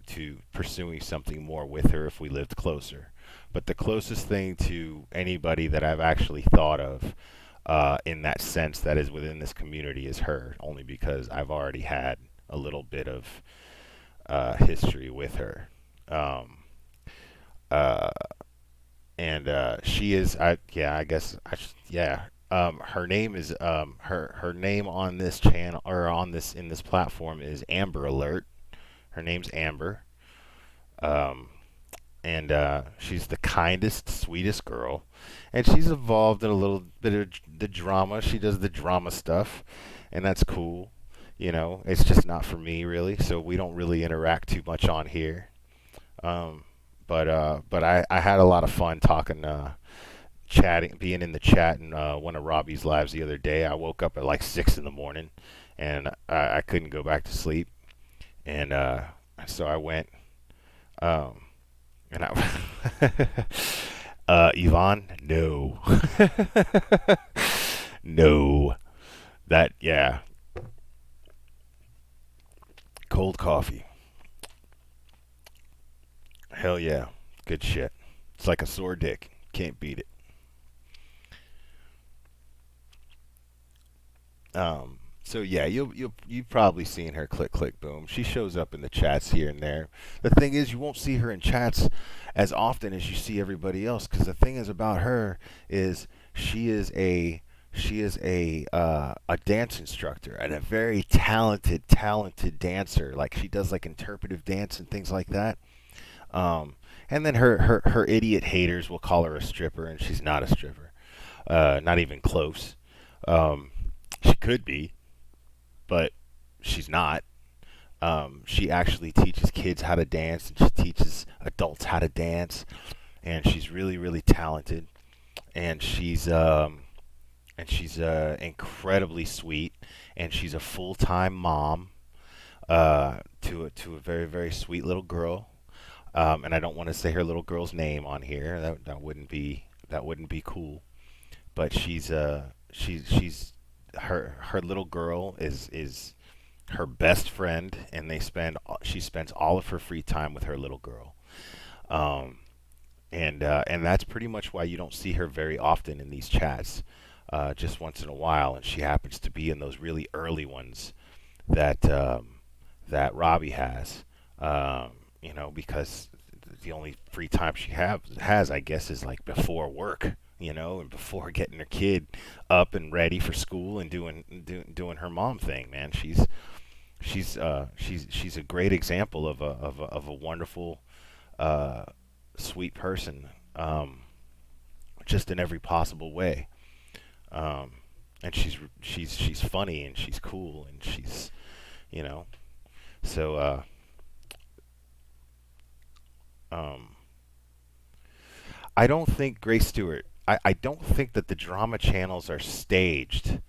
pursuing something more with her if we lived closer. But the closest thing to anybody that I've actually thought of in that sense that is within this community is her, only because I've already had a little bit of history with her. Um, uh, and she is, I guess, yeah. Her name is her name on this channel or on this in this platform is Amber Alert. Her name's Amber. Um, and she's the kindest, sweetest girl, and she's involved in a little bit of the drama. She does the drama stuff, and that's cool. It's just not for me really, so we don't really interact too much on here. Um, but I had a lot of fun talking, chatting, being in the chat in one of Robbie's lives the other day. I woke up at like 6 in the morning, and I couldn't go back to sleep, and so I went. Um, And I, Yvonne, no, no, yeah, cold coffee, hell yeah, good shit. It's like a sore dick, can't beat it. So yeah, you've probably seen her click click boom. She shows up in the chats here and there. The thing is, you won't see her in chats as often as you see everybody else, because the thing is about her is she is a a dance instructor and a very talented dancer. Like she does like interpretive dance and things like that. Um, and then her idiot haters will call her a stripper, and she's not a stripper. Not even close. Um, she could be, but she's not. She actually teaches kids how to dance, and she teaches adults how to dance, and she's really, really talented, and she's incredibly sweet, and she's a full-time mom to a very, very sweet little girl. And I don't want to say her little girl's name on here. That wouldn't be cool. But she's her little girl is her best friend, and she spends all of her free time with her little girl. Um, and that's pretty much why you don't see her very often in these chats. Just once in a while, and she happens to be in those really early ones that that Robbie has. Because the only free time she has, I guess, is like before work, and before getting her kid up and ready for school and doing her mom thing. Man, she's a great example of a wonderful, sweet person. just in every possible way. Um, and she's funny and she's cool and she's, you know. So um, I don't think Grace Stewart. I don't think that the drama channels are staged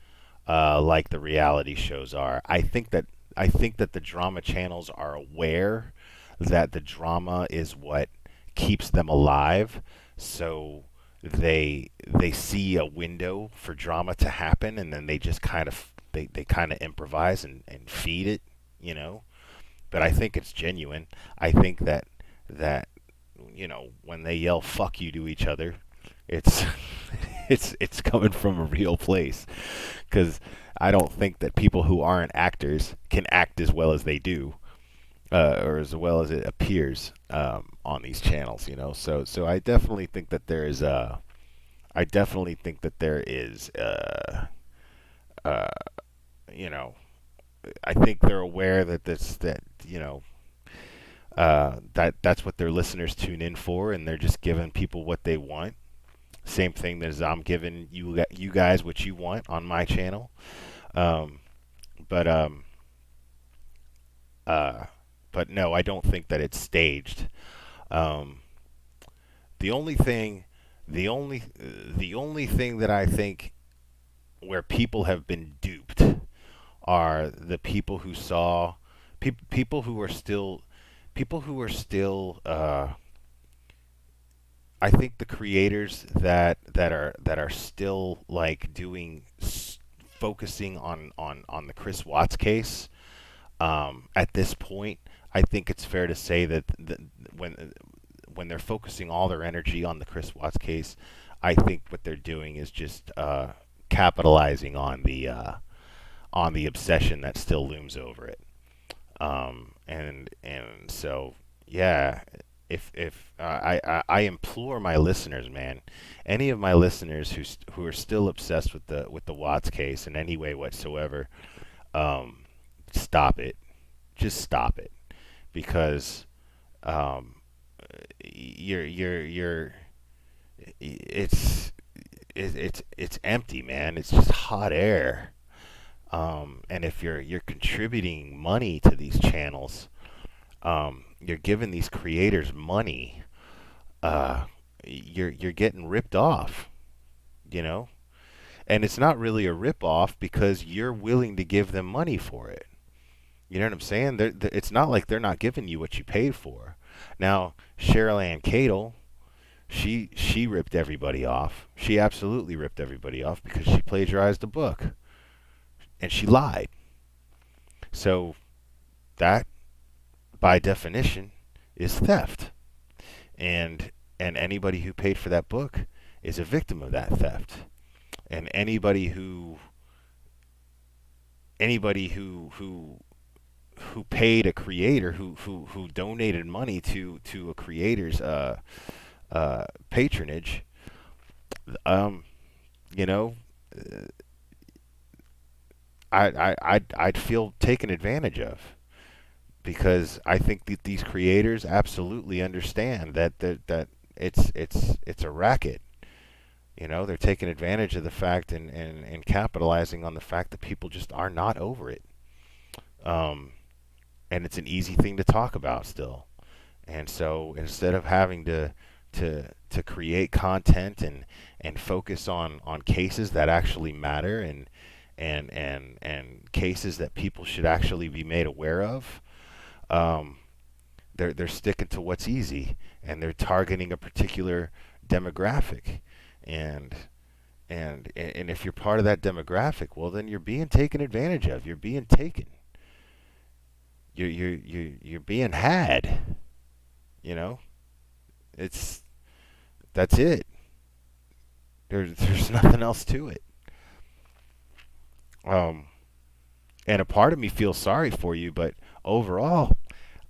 like the reality shows are. I think that the drama channels are aware that the drama is what keeps them alive. So they see a window for drama to happen, and then they just they kind of improvise and feed it, you know. But I think it's genuine. I think that when they yell "fuck you" to each other, it's it's coming from a real place, because I don't think that people who aren't actors can act as well as they do, or as well as it appears on these channels. So I definitely think that there is I definitely think that there is uh, you know I think they're aware that that's what their listeners tune in for, and they're just giving people what they want. Same thing as I'm giving you guys what you want on my channel. Um, but uh, but no, I don't think that it's staged. Um, the only thing, the only thing that I think where people have been duped are the people who saw people who are still people who are still I think the creators that are still like focusing on the Chris Watts case at this point. I think it's fair to say that when they're focusing all their energy on the Chris Watts case, I think what they're doing is just capitalizing on the obsession that still looms over it. And so yeah, if I implore my listeners, man, any of my listeners who are still obsessed with the Watts case in any way whatsoever, stop it. Just stop it, because um, you're it's empty, man. It's just hot air. And if you're contributing money to these channels, you're giving these creators money. You're getting ripped off, you know. And it's not really a rip off because you're willing to give them money for it. You know what I'm saying? It's not like they're not giving you what you paid for. Now, Cheryl Ann Cadle, she ripped everybody off. She absolutely ripped everybody off because she plagiarized a book and she lied. So that, by definition, is theft. And anybody who paid for that book is a victim of that theft. And anybody who paid a creator who donated money to a creator's patronage, um, you know, I'd feel taken advantage of, because I think that these creators absolutely understand that it's a racket. You know, they're taking advantage of the fact and capitalizing on the fact that people just are not over it. Um, and it's an easy thing to talk about still. And so instead of having to create content and focus on cases that actually matter, and cases that people should actually be made aware of, um, they're sticking to what's easy, and they're targeting a particular demographic. And and if you're part of that demographic, well, then you're being taken advantage of. You're being taken. You're being had. You know, it's that's it. There's nothing else to it. Um, and a part of me feels sorry for you, but overall,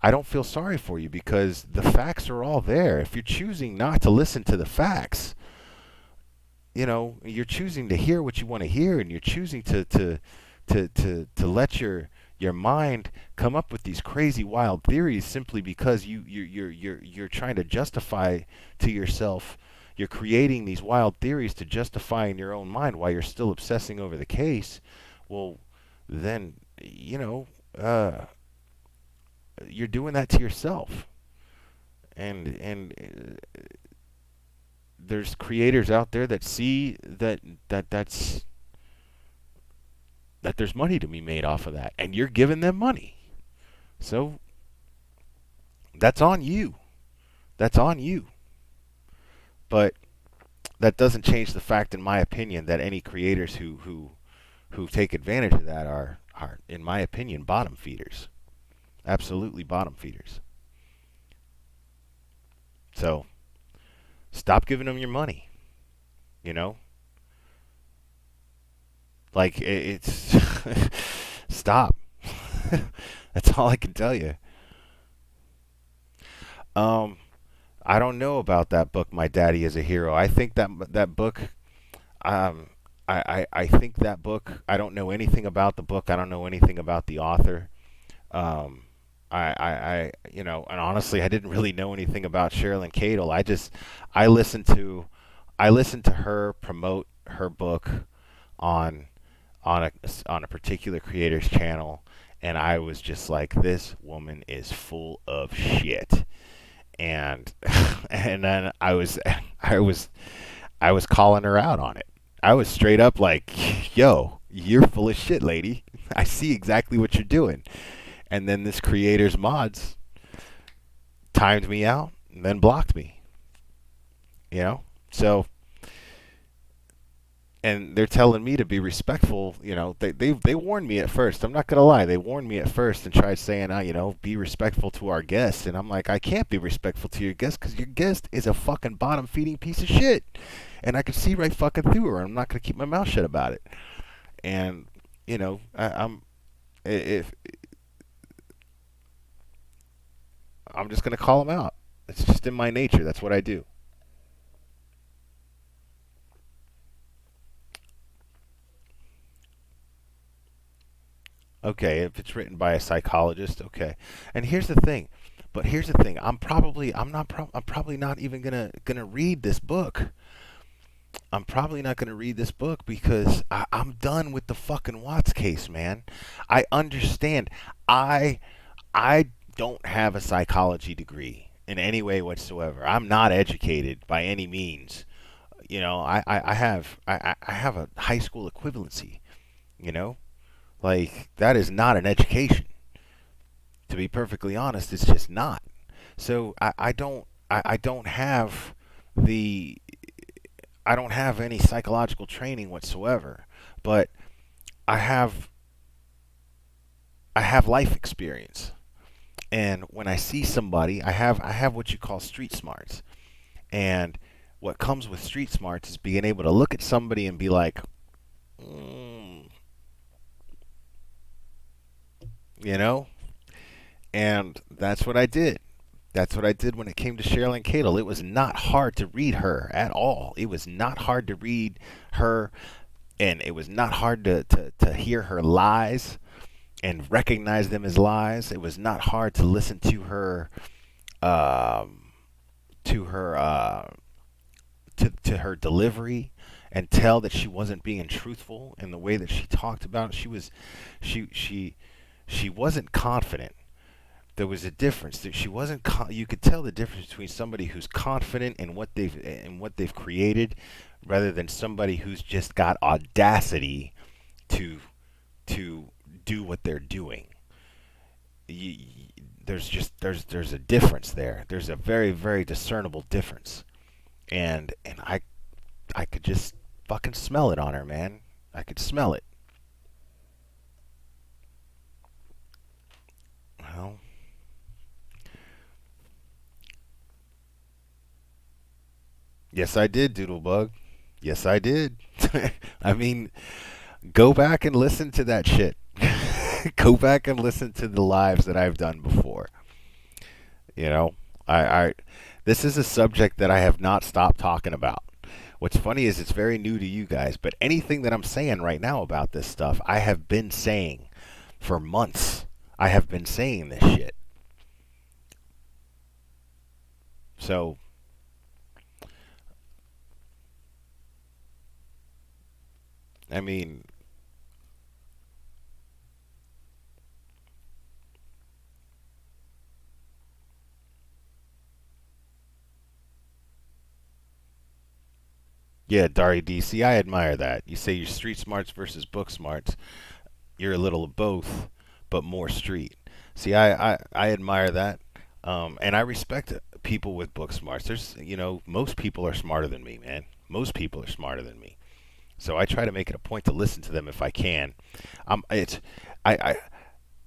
I don't feel sorry for you, because the facts are all there. If you're choosing not to listen to the facts, you're choosing to hear what you want to hear, and you're choosing to let your mind come up with these crazy wild theories simply because you're trying to justify to yourself you're creating these wild theories to justify in your own mind while you're still obsessing over the case, well, then, you're doing that to yourself. And there's creators out there that see that there's money to be made off of that, and you're giving them money. So that's on you. That's on you. But that doesn't change the fact, in my opinion, that any creators who take advantage of that are, in my opinion, bottom feeders. Absolutely bottom feeders. So stop giving them your money. Like, it's stop. That's all I can tell you. I don't know about that book, My Daddy is a Hero. I think that book, I think that book, I don't know anything about the book. I don't know anything about the author. And honestly, I didn't really know anything about Sherilyn Cadle. I listened to her promote her book on a particular creator's channel, and I was just like, this woman is full of shit. And and then I was calling her out on it. I was straight up like, yo, you're full of shit, lady. I see exactly what you're doing. And then this creator's mods timed me out and then blocked me. So, and they're telling me to be respectful. They warned me at first. I'm not gonna lie. They warned me at first and tried saying, be respectful to our guest. And I'm like, I can't be respectful to your guest because your guest is a fucking bottom feeding piece of shit. And I can see right fucking through her. I'm not gonna keep my mouth shut about it. And I'm just gonna call them out. It's just in my nature. That's what I do. Okay, if it's written by a psychologist, okay. And here's the thing. But here's the thing. I'm probably not even gonna read this book. I'm probably not gonna read this book because I'm done with the fucking Watts case, man. I understand. I don't have a psychology degree in any way whatsoever. I'm not educated by any means. I have a high school equivalency. You know, like, that is not an education. To be perfectly honest, it's just not. So I don't have the I don't have any psychological training whatsoever, but I have life experience. And when I see somebody, I have what you call street smarts. And what comes with street smarts is being able to look at somebody and be like, mm, you know? And that's what I did. That's what I did when it came to Sherilyn Cadle. It was not hard to read her at all. It was not hard to read her, and it was not hard to hear her lies and recognize them as lies. It was not hard to listen to her to her to her delivery and tell that she wasn't being truthful in the way that she talked about it. She wasn't confident. There was a difference. That she wasn't. You could tell the difference between somebody who's confident in what they've created, rather than somebody who's just got audacity to do what they're doing. You, there's a difference there. There's a very, very discernible difference, and I could just fucking smell it on her, man. I could smell it. Well, yes, I did, Doodlebug. Yes, I did. I mean, go back and listen to that shit. Go back and listen to the lives that I've done before. You know, I this is a subject that I have not stopped talking about. What's funny is it's very new to you guys, but anything that I'm saying right now about this stuff, I have been saying for months. I have been saying this shit. So I mean, yeah, Dari DC, I admire that. You say you're street smarts versus book smarts. You're a little of both, but more street. See, I admire that, and I respect people with book smarts. Most people are smarter than me, man. Most people are smarter than me. So I try to make it a point to listen to them if I can. It's,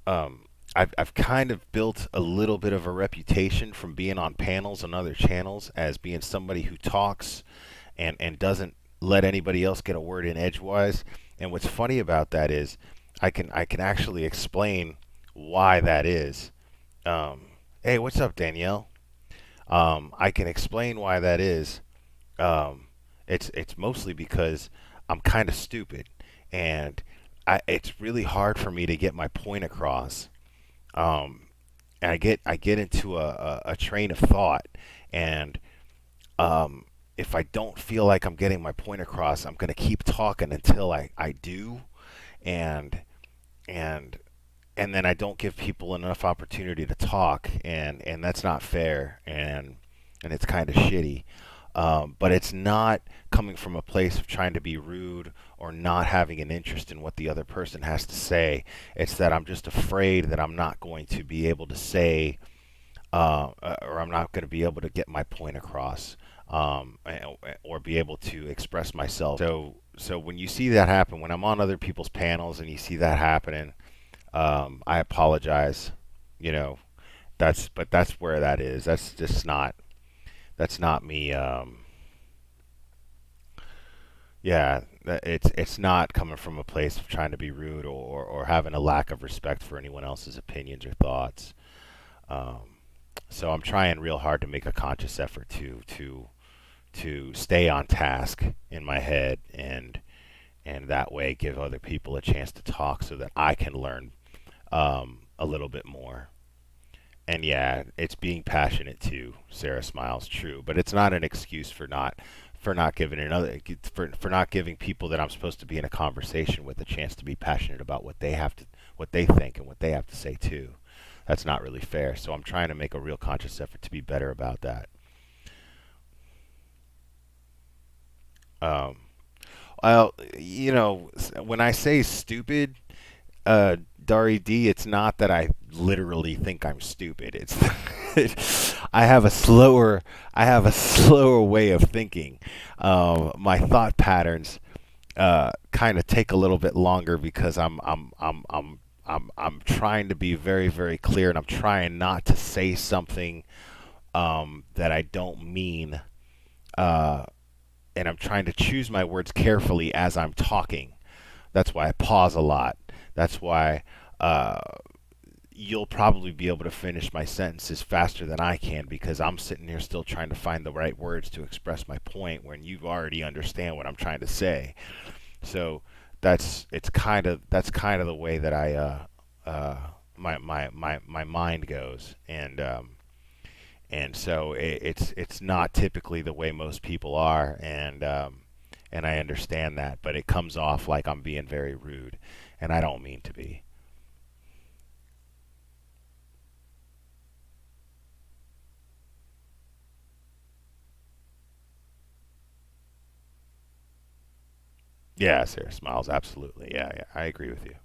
um, I've kind of built a little bit of a reputation from being on panels on other channels as being somebody who talks and doesn't let anybody else get a word in edgewise. And what's funny about that is I can actually explain why that is. Hey, what's up, Danielle? I can explain why that is. Um, it's mostly because I'm kind of stupid, and it's really hard for me to get my point across. Um, and I get into a train of thought, and um, if I don't feel like I'm getting my point across, I'm gonna keep talking until I do, and and and then I don't give people enough opportunity to talk, and that's not fair, and it's kind of shitty. But it's not coming from a place of trying to be rude or not having an interest in what the other person has to say. It's that I'm just afraid that I'm not going to be able to say, or I'm not going to be able to get my point across, or be able to express myself. So when you see that happen, when I'm on other people's panels and you see that happening, I apologize. You know, that's where that is. That's not me. Yeah, it's not coming from a place of trying to be rude or having a lack of respect for anyone else's opinions or thoughts. Um, so I'm trying real hard to make a conscious effort to stay on task in my head, and that way give other people a chance to talk so that I can learn a little bit more. And yeah, it's being passionate too. Sarah smiles, true, but it's not an excuse for not giving for not giving people that I'm supposed to be in a conversation with a chance to be passionate about what they think and what they have to say too. That's not really fair. So I'm trying to make a real conscious effort to be better about that. Um, well, when I say stupid, Dari D, it's not that I literally think I'm stupid. I have a slower way of thinking. My thought patterns kind of take a little bit longer because I'm trying to be very, very clear, and I'm trying not to say something that I don't mean, uh, and I'm trying to choose my words carefully as I'm talking. That's why I pause a lot. That's why uh, you'll probably be able to finish my sentences faster than I can because I'm sitting here still trying to find the right words to express my point when you already understand what I'm trying to say. So that's kind of the way that my mind goes, and so it's not typically the way most people are, and I understand that, but it comes off like I'm being very rude, and I don't mean to be. Yeah, Sarah smiles. Absolutely. Yeah, yeah, I agree with you.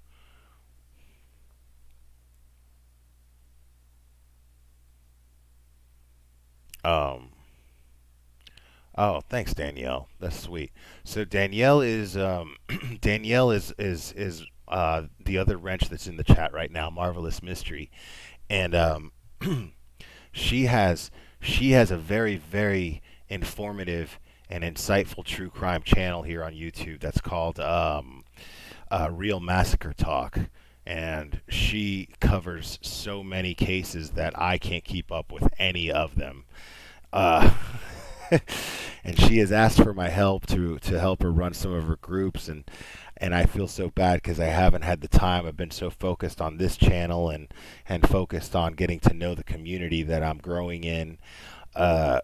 Um, oh, thanks, Danielle. That's sweet. So Danielle is Danielle is the other wrench that's in the chat right now. Marvelous mystery, and she has she has a very very informative and insightful true crime channel here on YouTube that's called Real Massacre Talk, and she covers so many cases that I can't keep up with any of them. Uh, and she has asked for my help to help her run some of her groups, and I feel so bad because I haven't had the time. I've been so focused on this channel and focused on getting to know the community that I'm growing in. Uh,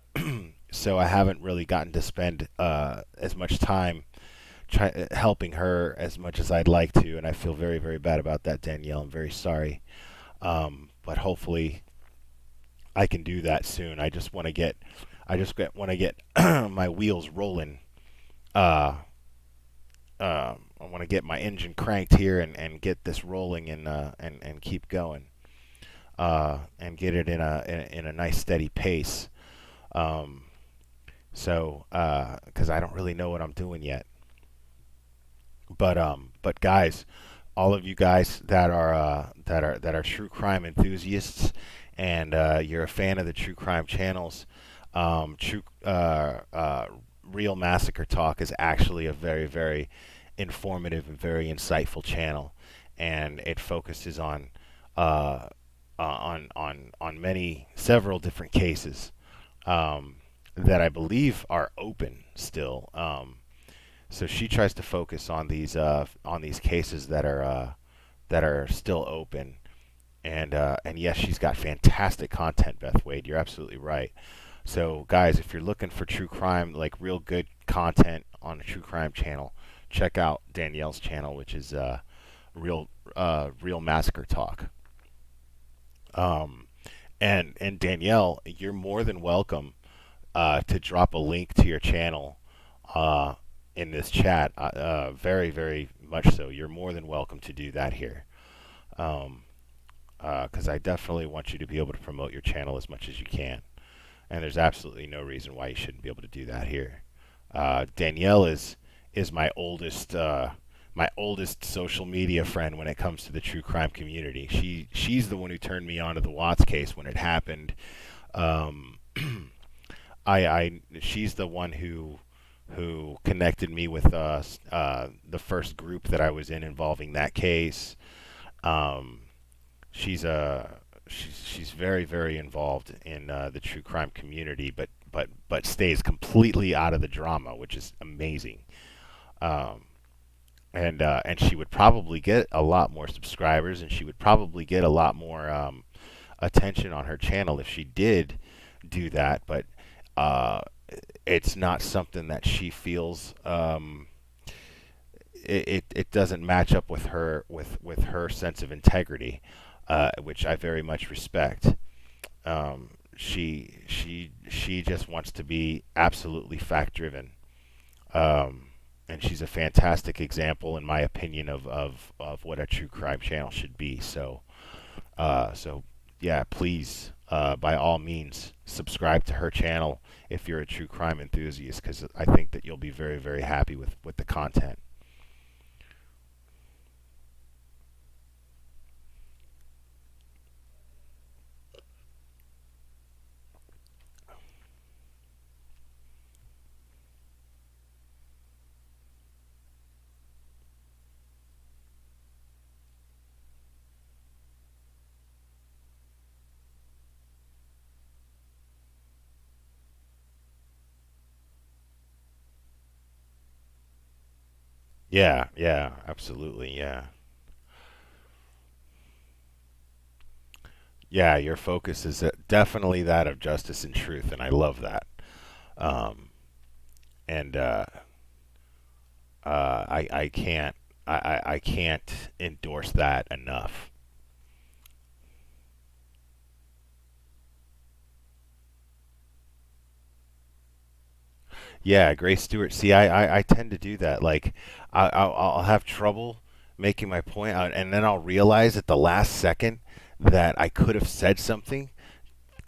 so I haven't really gotten to spend as much time helping her as much as I'd like to, and I feel very, very bad about that, Danielle. I'm very sorry. But hopefully I can do that soon. Want to get my wheels rolling. Uh, I want to get my engine cranked here and get this rolling and keep going. And get it in a nice steady pace. Um, because I don't really know what I'm doing yet. But guys, all of you guys that are true crime enthusiasts, and you're a fan of the true crime channels, true Real Massacre Talk is actually a very, very informative and very insightful channel, and it focuses uh, on several different cases that I believe are open still. So she tries to focus on these cases that are still open, and yes, she's got fantastic content. Beth Wade, you're absolutely right. So guys, if you're looking for true crime, like real good content on a true crime channel, check out Danielle's channel, which is real Real Massacre Talk. Um, and Danielle, you're more than welcome to drop a link to your channel uh, in this chat. Very, very much so. You're more than welcome to do that here. Um, because I definitely want you to be able to promote your channel as much as you can. And there's absolutely no reason why you shouldn't be able to do that here. Danielle is my oldest social media friend when it comes to the true crime community. She's the one who turned me on to the Watts case when it happened. Um, she's the one who connected me with the first group that I was in involving that case. Um, she's very, very involved in the true crime community, but stays completely out of the drama, which is amazing. Um, and she would probably get a lot more subscribers, and she would probably get a lot more attention on her channel if she did do that. But uh, it's not something that she feels. It doesn't match up with her sense of integrity, which I very much respect. She just wants to be absolutely fact driven. Um, and she's a fantastic example, in my opinion, of what a true crime channel should be. So yeah, please, by all means, subscribe to her channel if you're a true crime enthusiast, because I think that you'll be very, very happy with the content. Yeah, yeah, absolutely, yeah. Yeah, your focus is definitely that of justice and truth, and I love that. Um, and I can't I can't endorse that enough. Yeah, Grace Stewart. See, I tend to do that. Like, I'll have trouble making my point, and then I'll realize at the last second that I could have said something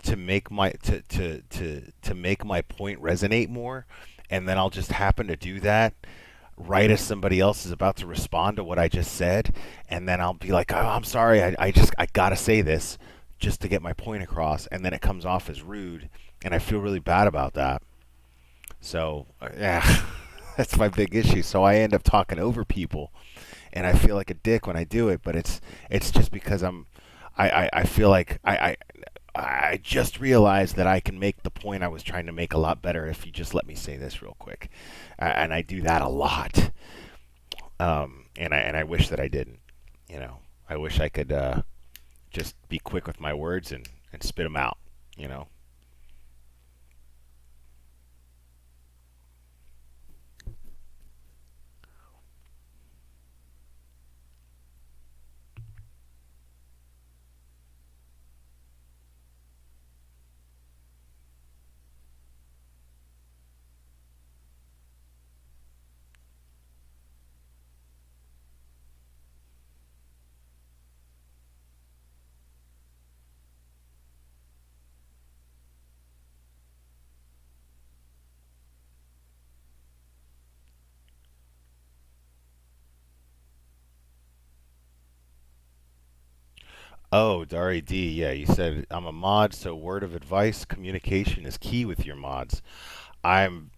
to make to make my point resonate more, and then I'll just happen to do that right as somebody else is about to respond to what I just said, and then I'll be like, "Oh, I'm sorry, I gotta say this just to get my point across," and then it comes off as rude, and I feel really bad about that. So yeah, that's my big issue. So I end up talking over people, and I feel like a dick when I do it. But it's just because I feel like I just realized that I can make the point I was trying to make a lot better if you just let me say this real quick, and I do that a lot. And I wish that I didn't. You know, I wish I could just be quick with my words and spit them out. You know. Oh, Dari D, yeah, you said I'm a mod, so word of advice, communication is key with your mods.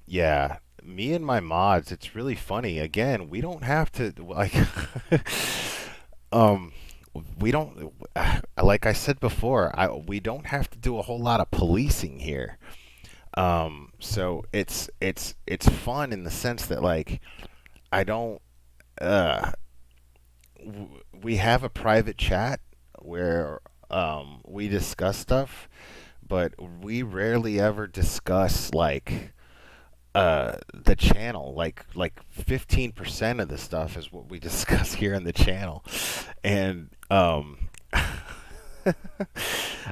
Yeah, me and my mods, it's really funny. Again, we don't have to, like, um, we don't, like I said before, we don't have to do a whole lot of policing here. So it's fun in the sense that, like, I don't, uh, we have a private chat where we discuss stuff, but we rarely ever discuss like the channel. Like 15% of the stuff is what we discuss here on the channel, and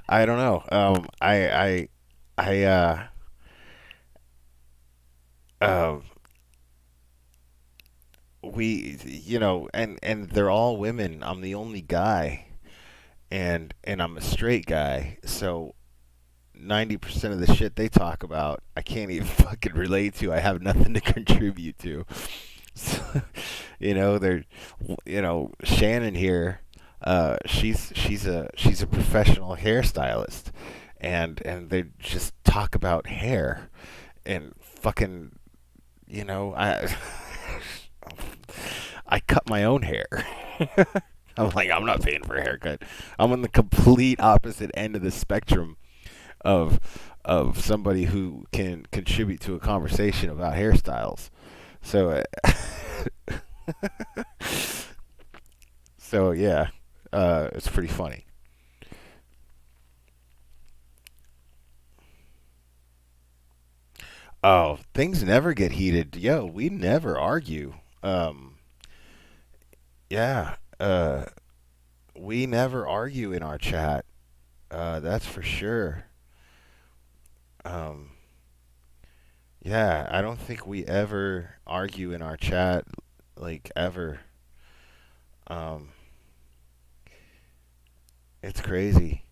I don't know. I uh, we and they're all women. I'm the only guy, and I'm a straight guy, so 90% of the shit they talk about, I can't even fucking relate to. I have nothing to contribute to. So, they're, Shannon here. She's a professional hairstylist, and they just talk about hair and fucking, I I cut my own hair. I'm like, I'm not paying for a haircut. I'm on the complete opposite end of the spectrum of somebody who can contribute to a conversation about hairstyles. So so yeah, it's pretty funny. Oh, things never get heated. Yo, we never argue. Yeah, we never argue in our chat. That's for sure. Um, yeah, I don't think we ever argue in our chat, like ever. Um, it's crazy.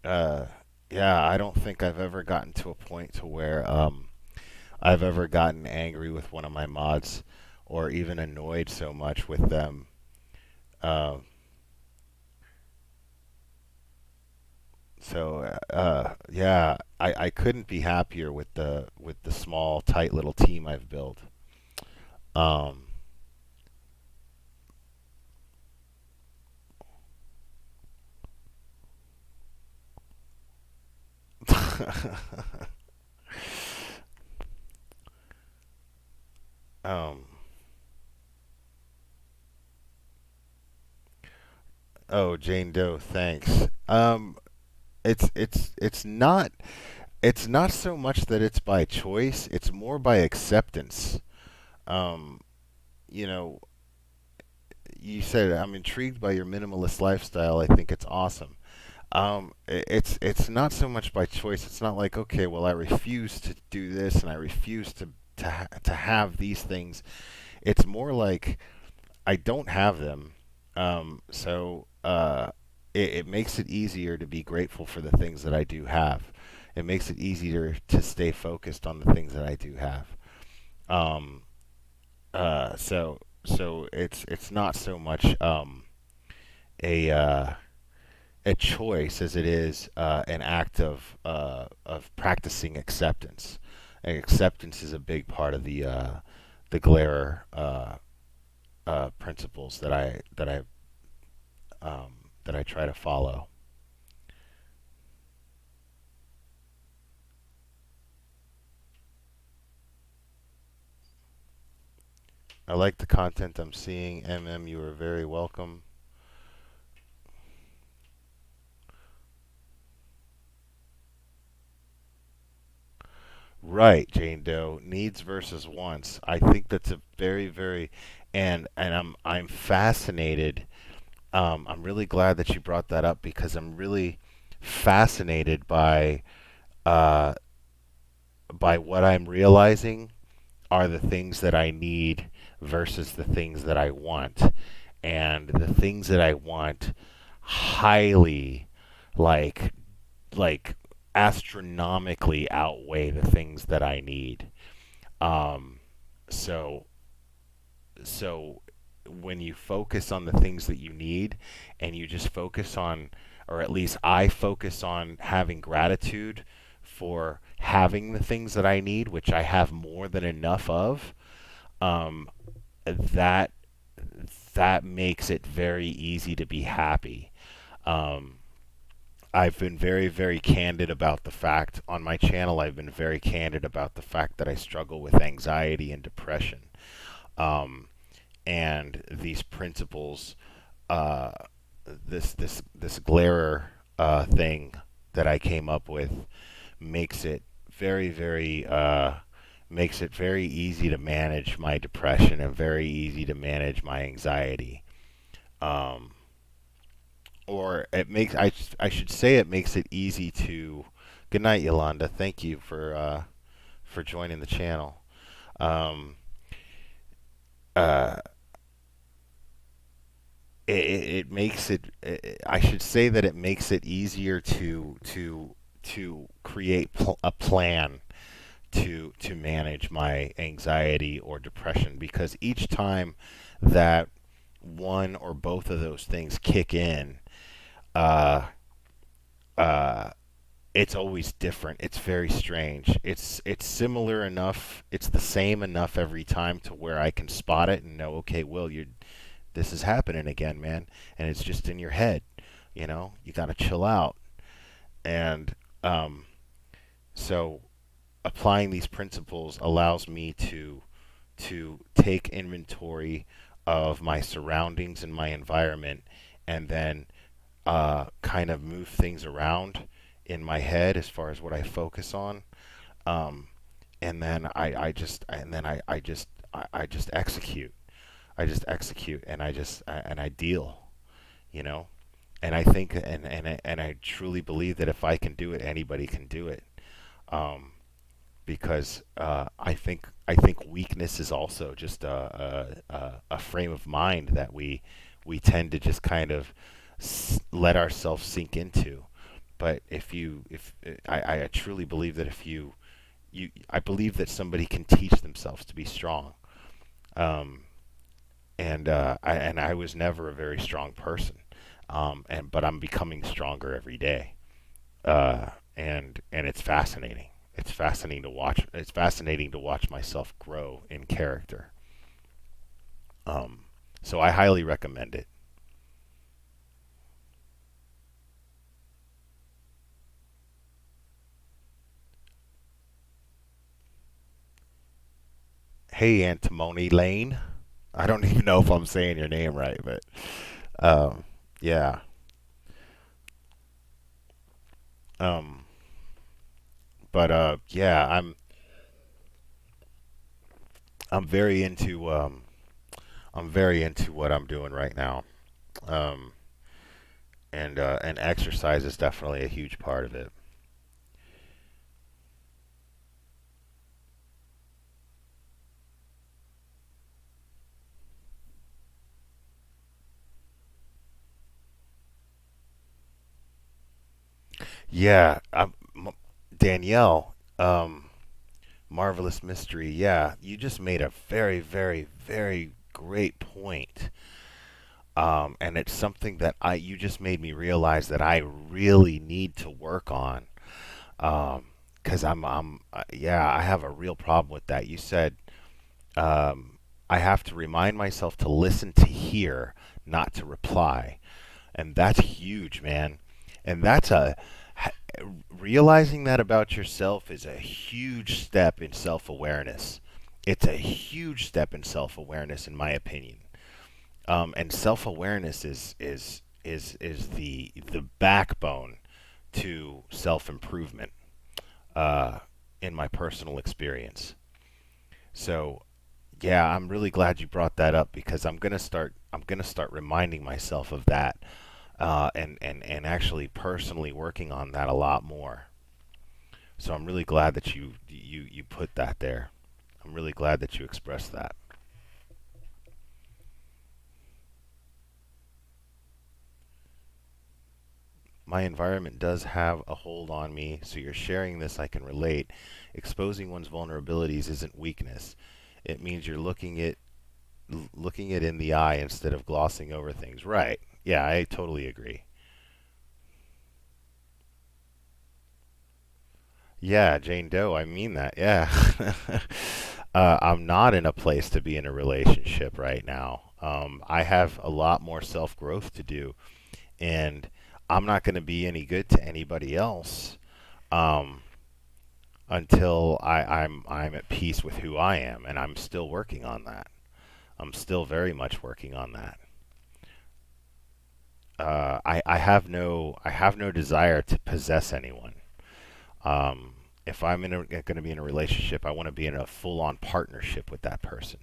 Uh, yeah, I don't think I've ever gotten to a point to where I've ever gotten angry with one of my mods or even annoyed so much with them. Um, yeah, I couldn't be happier with the small, tight little team I've built. Um, um, oh, Jane Doe, thanks. It's not so much that it's by choice, it's more by acceptance. Um, you know, you said I'm intrigued by your minimalist lifestyle. I think it's awesome. It's not so much by choice. It's not like, okay, well, I refuse to do this and I refuse to have these things. It's more like I don't have them. So it makes it easier to be grateful for the things that I do have. It makes it easier to stay focused on the things that I do have. Um, so it's not so much a a choice as it is an act of practicing acceptance. And acceptance is a big part of the Glare principles that I try to follow. I like the content I'm seeing. MM, you are very welcome. Right, Jane Doe. Needs versus wants. I think that's a very and I'm fascinated. I'm really glad that you brought that up because I'm really fascinated uh, by what I'm realizing are the things that I need versus the things that I want. And the things that I want highly, like like astronomically outweigh the things that I need. Um, so so when you focus on the things that you need, and you just focus on, or at least I focus on having gratitude for having the things that I need, which I have more than enough of, um, that that makes it very easy to be happy. Um, I've been very, very candid about the fact on my channel. I've been very candid about the fact that I struggle with anxiety and depression. Um, and these principles, uh, this G.L.A.R.E thing that I came up with makes it very, very makes it very easy to manage my depression and very easy to manage my anxiety. Um, or it makes I should say it makes it easy to. Good night, Yolanda. Thank you for joining the channel. Um, uh, it makes I should say that it makes it easier to create a plan to manage my anxiety or depression, because each time that one or both of those things kick in, uh, uh, it's always different. It's very strange. It's similar enough. It's the same enough every time to where I can spot it and know, okay, Will, you this is happening again, man, and it's just in your head. You know, you got to chill out. And um, so applying these principles allows me to take inventory of my surroundings and my environment, and then kind of move things around in my head as far as what I focus on. Um, and then I just execute. I just execute, and I deal. You know, and I think and I truly believe that if I can do it, anybody can do it. Um, because I think weakness is also just a frame of mind that we tend to just kind of let ourselves sink into. But if I truly believe that if I believe that somebody can teach themselves to be strong. Um, and I was never a very strong person. But I'm becoming stronger every day. And it's fascinating. It's fascinating to watch. It's fascinating to watch myself grow in character. Um, so I highly recommend it. Hey, Antimony Lane. I don't even know if I'm saying your name right, but um, yeah. Um, but yeah, I'm very into I'm very into what I'm doing right now. Um, and exercise is definitely a huge part of it. Yeah, Danielle, Marvelous Mystery. Yeah, you just made a very, very, very great point. And it's something that you just made me realize that I really need to work on. Because yeah, I have a real problem with that. You said, I have to remind myself to listen to hear, not to reply. And that's huge, man. And that's realizing that about yourself is a huge step in self-awareness. It's a huge step in self-awareness, in my opinion. And self-awareness is the backbone to self-improvement, uh, in my personal experience. So yeah, I'm really glad you brought that up, because I'm gonna start reminding myself of that, and actually personally working on that a lot more. So I'm really glad that you put that there. I'm really glad that you expressed that. My environment does have a hold on me, so you're sharing this, I can relate. Exposing one's vulnerabilities isn't weakness. It means you're looking at looking it in the eye instead of glossing over things. Right. Yeah, I totally agree. Yeah, Jane Doe, I mean that. Yeah. I'm not in a place to be in a relationship right now. I have a lot more self growth to do, and I'm not going to be any good to anybody else um, until I'm at peace with who I am, and I'm still working on that. I'm still very much working on that. I have no desire to possess anyone. Um, if I'm going to be in a relationship, I want to be in a full-on partnership with that person.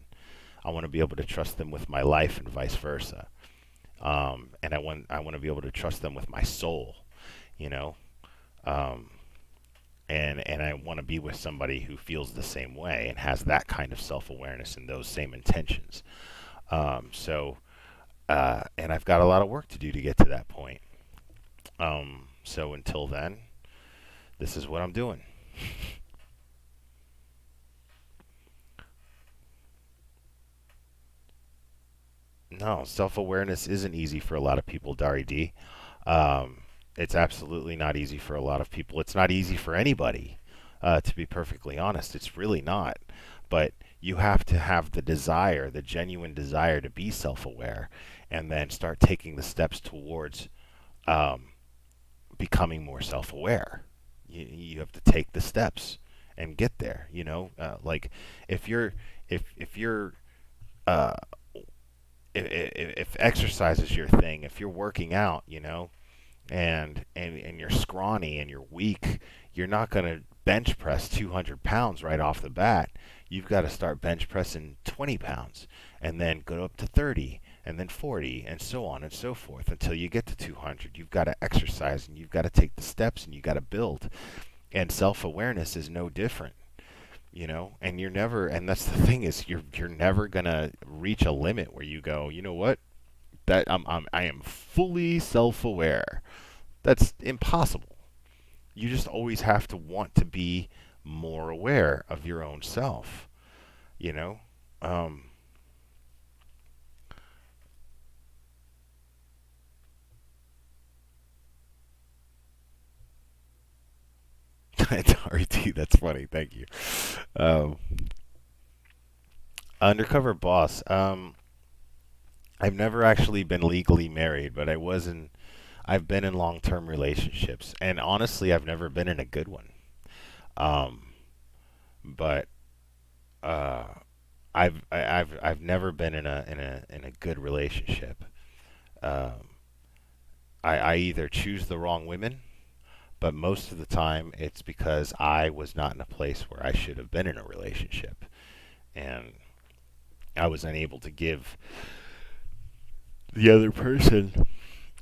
I want to be able to trust them with my life and vice versa. And I want to be able to trust them with my soul, you know. Um, and I want to be with somebody who feels the same way and has that kind of self-awareness and those same intentions. And I've got a lot of work to do to get to that point. So until then, this is what I'm doing. No, self-awareness isn't easy for a lot of people, Dari D. Um, it's absolutely not easy for a lot of people. It's not easy for anybody, to be perfectly honest. It's really not. But you have to have the desire, the genuine desire to be self-aware, and then start taking the steps towards um, becoming more self-aware. You have to take the steps and get there. Like if you're if you're uh, if exercise is your thing, if you're working out, and you're scrawny and you're weak, you're not going to bench press 200 pounds right off the bat. You've got to start bench pressing 20 pounds and then go up to 30 and then 40 and so on and so forth until you get to 200. You've got to exercise and you've got to take the steps and you've got to build. And self-awareness is no different. And you're never, and that's the thing, is you're never gonna reach a limit where you go, you know what, that I am fully self-aware. That's impossible. You just always have to want to be more aware of your own self. You know, um, RT. That's funny. Thank you. Um, Undercover boss. I've never actually been legally married, but I've been in long-term relationships, and honestly, I've never been in a good one. Um, but uh, I've never been in a good relationship. Um, I either choose the wrong women, but most of the time it's because I was not in a place where I should have been in a relationship, and I was unable to give the other person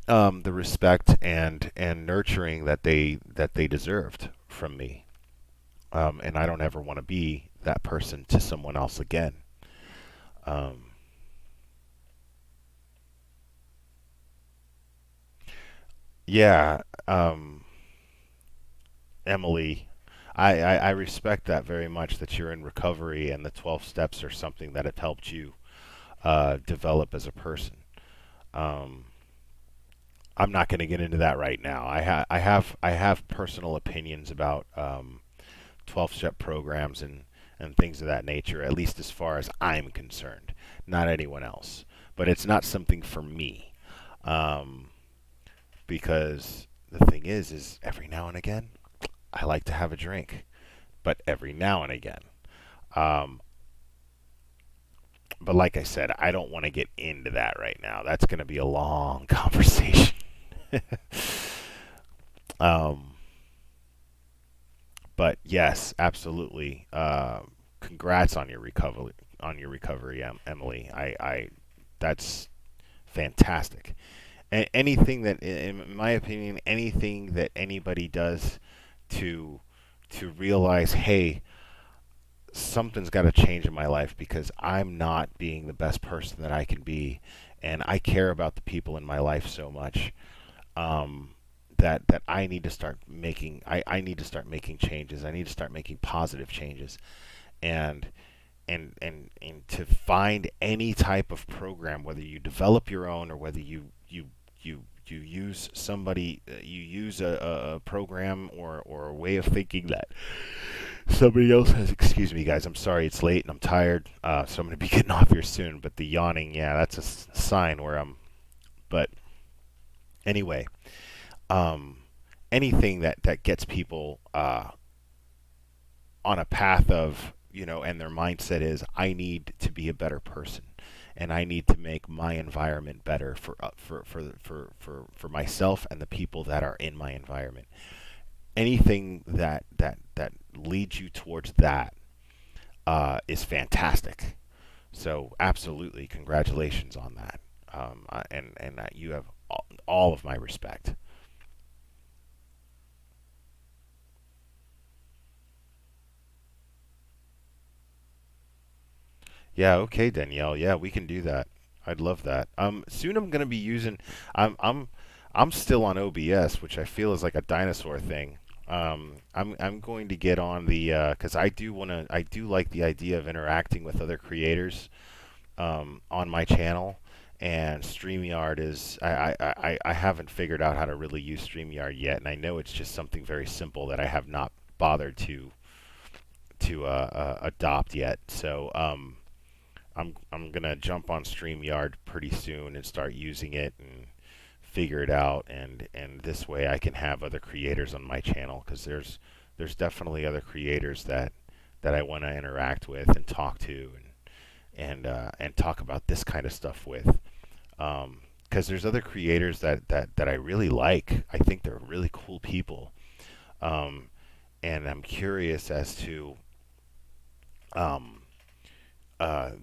the respect and nurturing that they deserved from me. And I don't ever want to be that person to someone else again. Um, yeah, Emily, I respect that very much, that you're in recovery and the 12 steps are something that have helped you develop as a person. Um, I'm not going to get into that right now. I have personal opinions about 12-step programs and things of that nature, at least as far as I'm concerned, not anyone else. But it's not something for me, um, because the thing is every now and again, I like to have a drink, but every now and again. Um, but like I said, I don't want to get into that right now. That's going to be a long conversation. um, but yes, absolutely. Congrats on your recovery. Emily. That's fantastic. Anything that, in my opinion, anything that anybody does to realize, hey, something's got to change in my life because I'm not being the best person that I can be, and I care about the people in my life so much, um, that I need to start making. I need to start making changes. I need to start making positive changes, and and to find any type of program, whether you develop your own or whether you use somebody, you use a program or a way of thinking that somebody else has. Excuse me, guys. I'm sorry it's late and I'm tired. So I'm going to be getting off here soon. But the yawning, yeah, that's a sign where I'm. But anyway, um, anything that gets people on a path of, and their mindset is, I need to be a better person, and I need to make my environment better for myself and the people that are in my environment. Anything that leads you towards that is fantastic. So absolutely, congratulations on that. And you have all of my respect. Yeah, okay, Danielle. Yeah, we can do that. I'd love that. Soon I'm gonna be using. I'm still on OBS, which I feel is like a dinosaur thing. I'm going to get on the because I do like the idea of interacting with other creators on my channel. And StreamYard is I haven't figured out how to really use StreamYard yet, and I know it's just something very simple that I have not bothered to adopt yet. So I'm gonna jump on StreamYard pretty soon and start using it and figure it out, and this way I can have other creators on my channel, because there's definitely other creators that I want to interact with and talk to and talk about this kind of stuff with, because there's other creators that I really like. I think they're really cool people, um, and I'm curious as to um,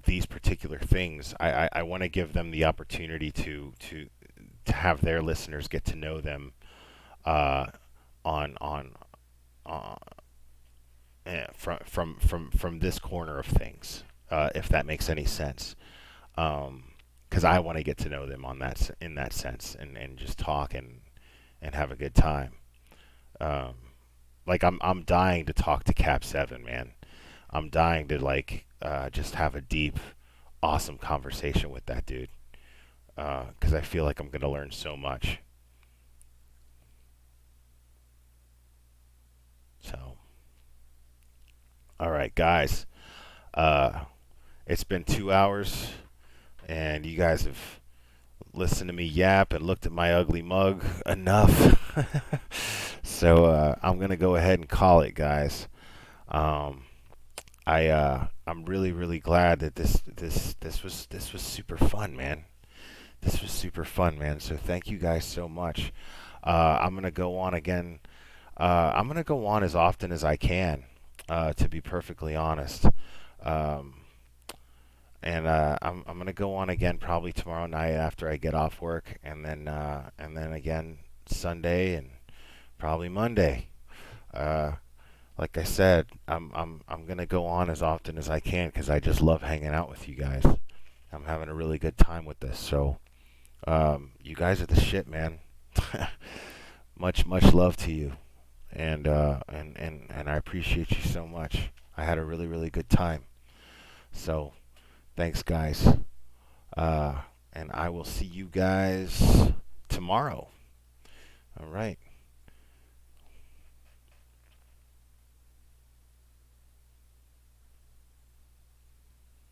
these particular things. I want to give them the opportunity to have their listeners get to know them uh, on uh, from this corner of things, if that makes any sense. Because I want to get to know them on in that sense, and just talk and have a good time. Um, like I'm dying to talk to Cap Seven, man. I'm dying to just have a deep, awesome conversation with that dude, because I feel like I'm gonna learn so much. So, all right, guys. Uh, it's been 2 hours, and you guys have listened to me yap and looked at my ugly mug enough. So I'm gonna go ahead and call it, guys. Um, I'm really glad that this was super fun, man. This was super fun, man. So thank you guys so much. I'm gonna go on again. I'm gonna go on as often as I can, to be perfectly honest. Um, and I'm gonna go on again probably tomorrow night after I get off work, and then again Sunday and probably Monday. Uh, like I said, I'm gonna go on as often as I can, because I just love hanging out with you guys. I'm having a really good time with this. So you guys are the shit, man. Much love to you, and I appreciate you so much. I had a really good time. So thanks, guys. Uh, and I will see you guys tomorrow. All right.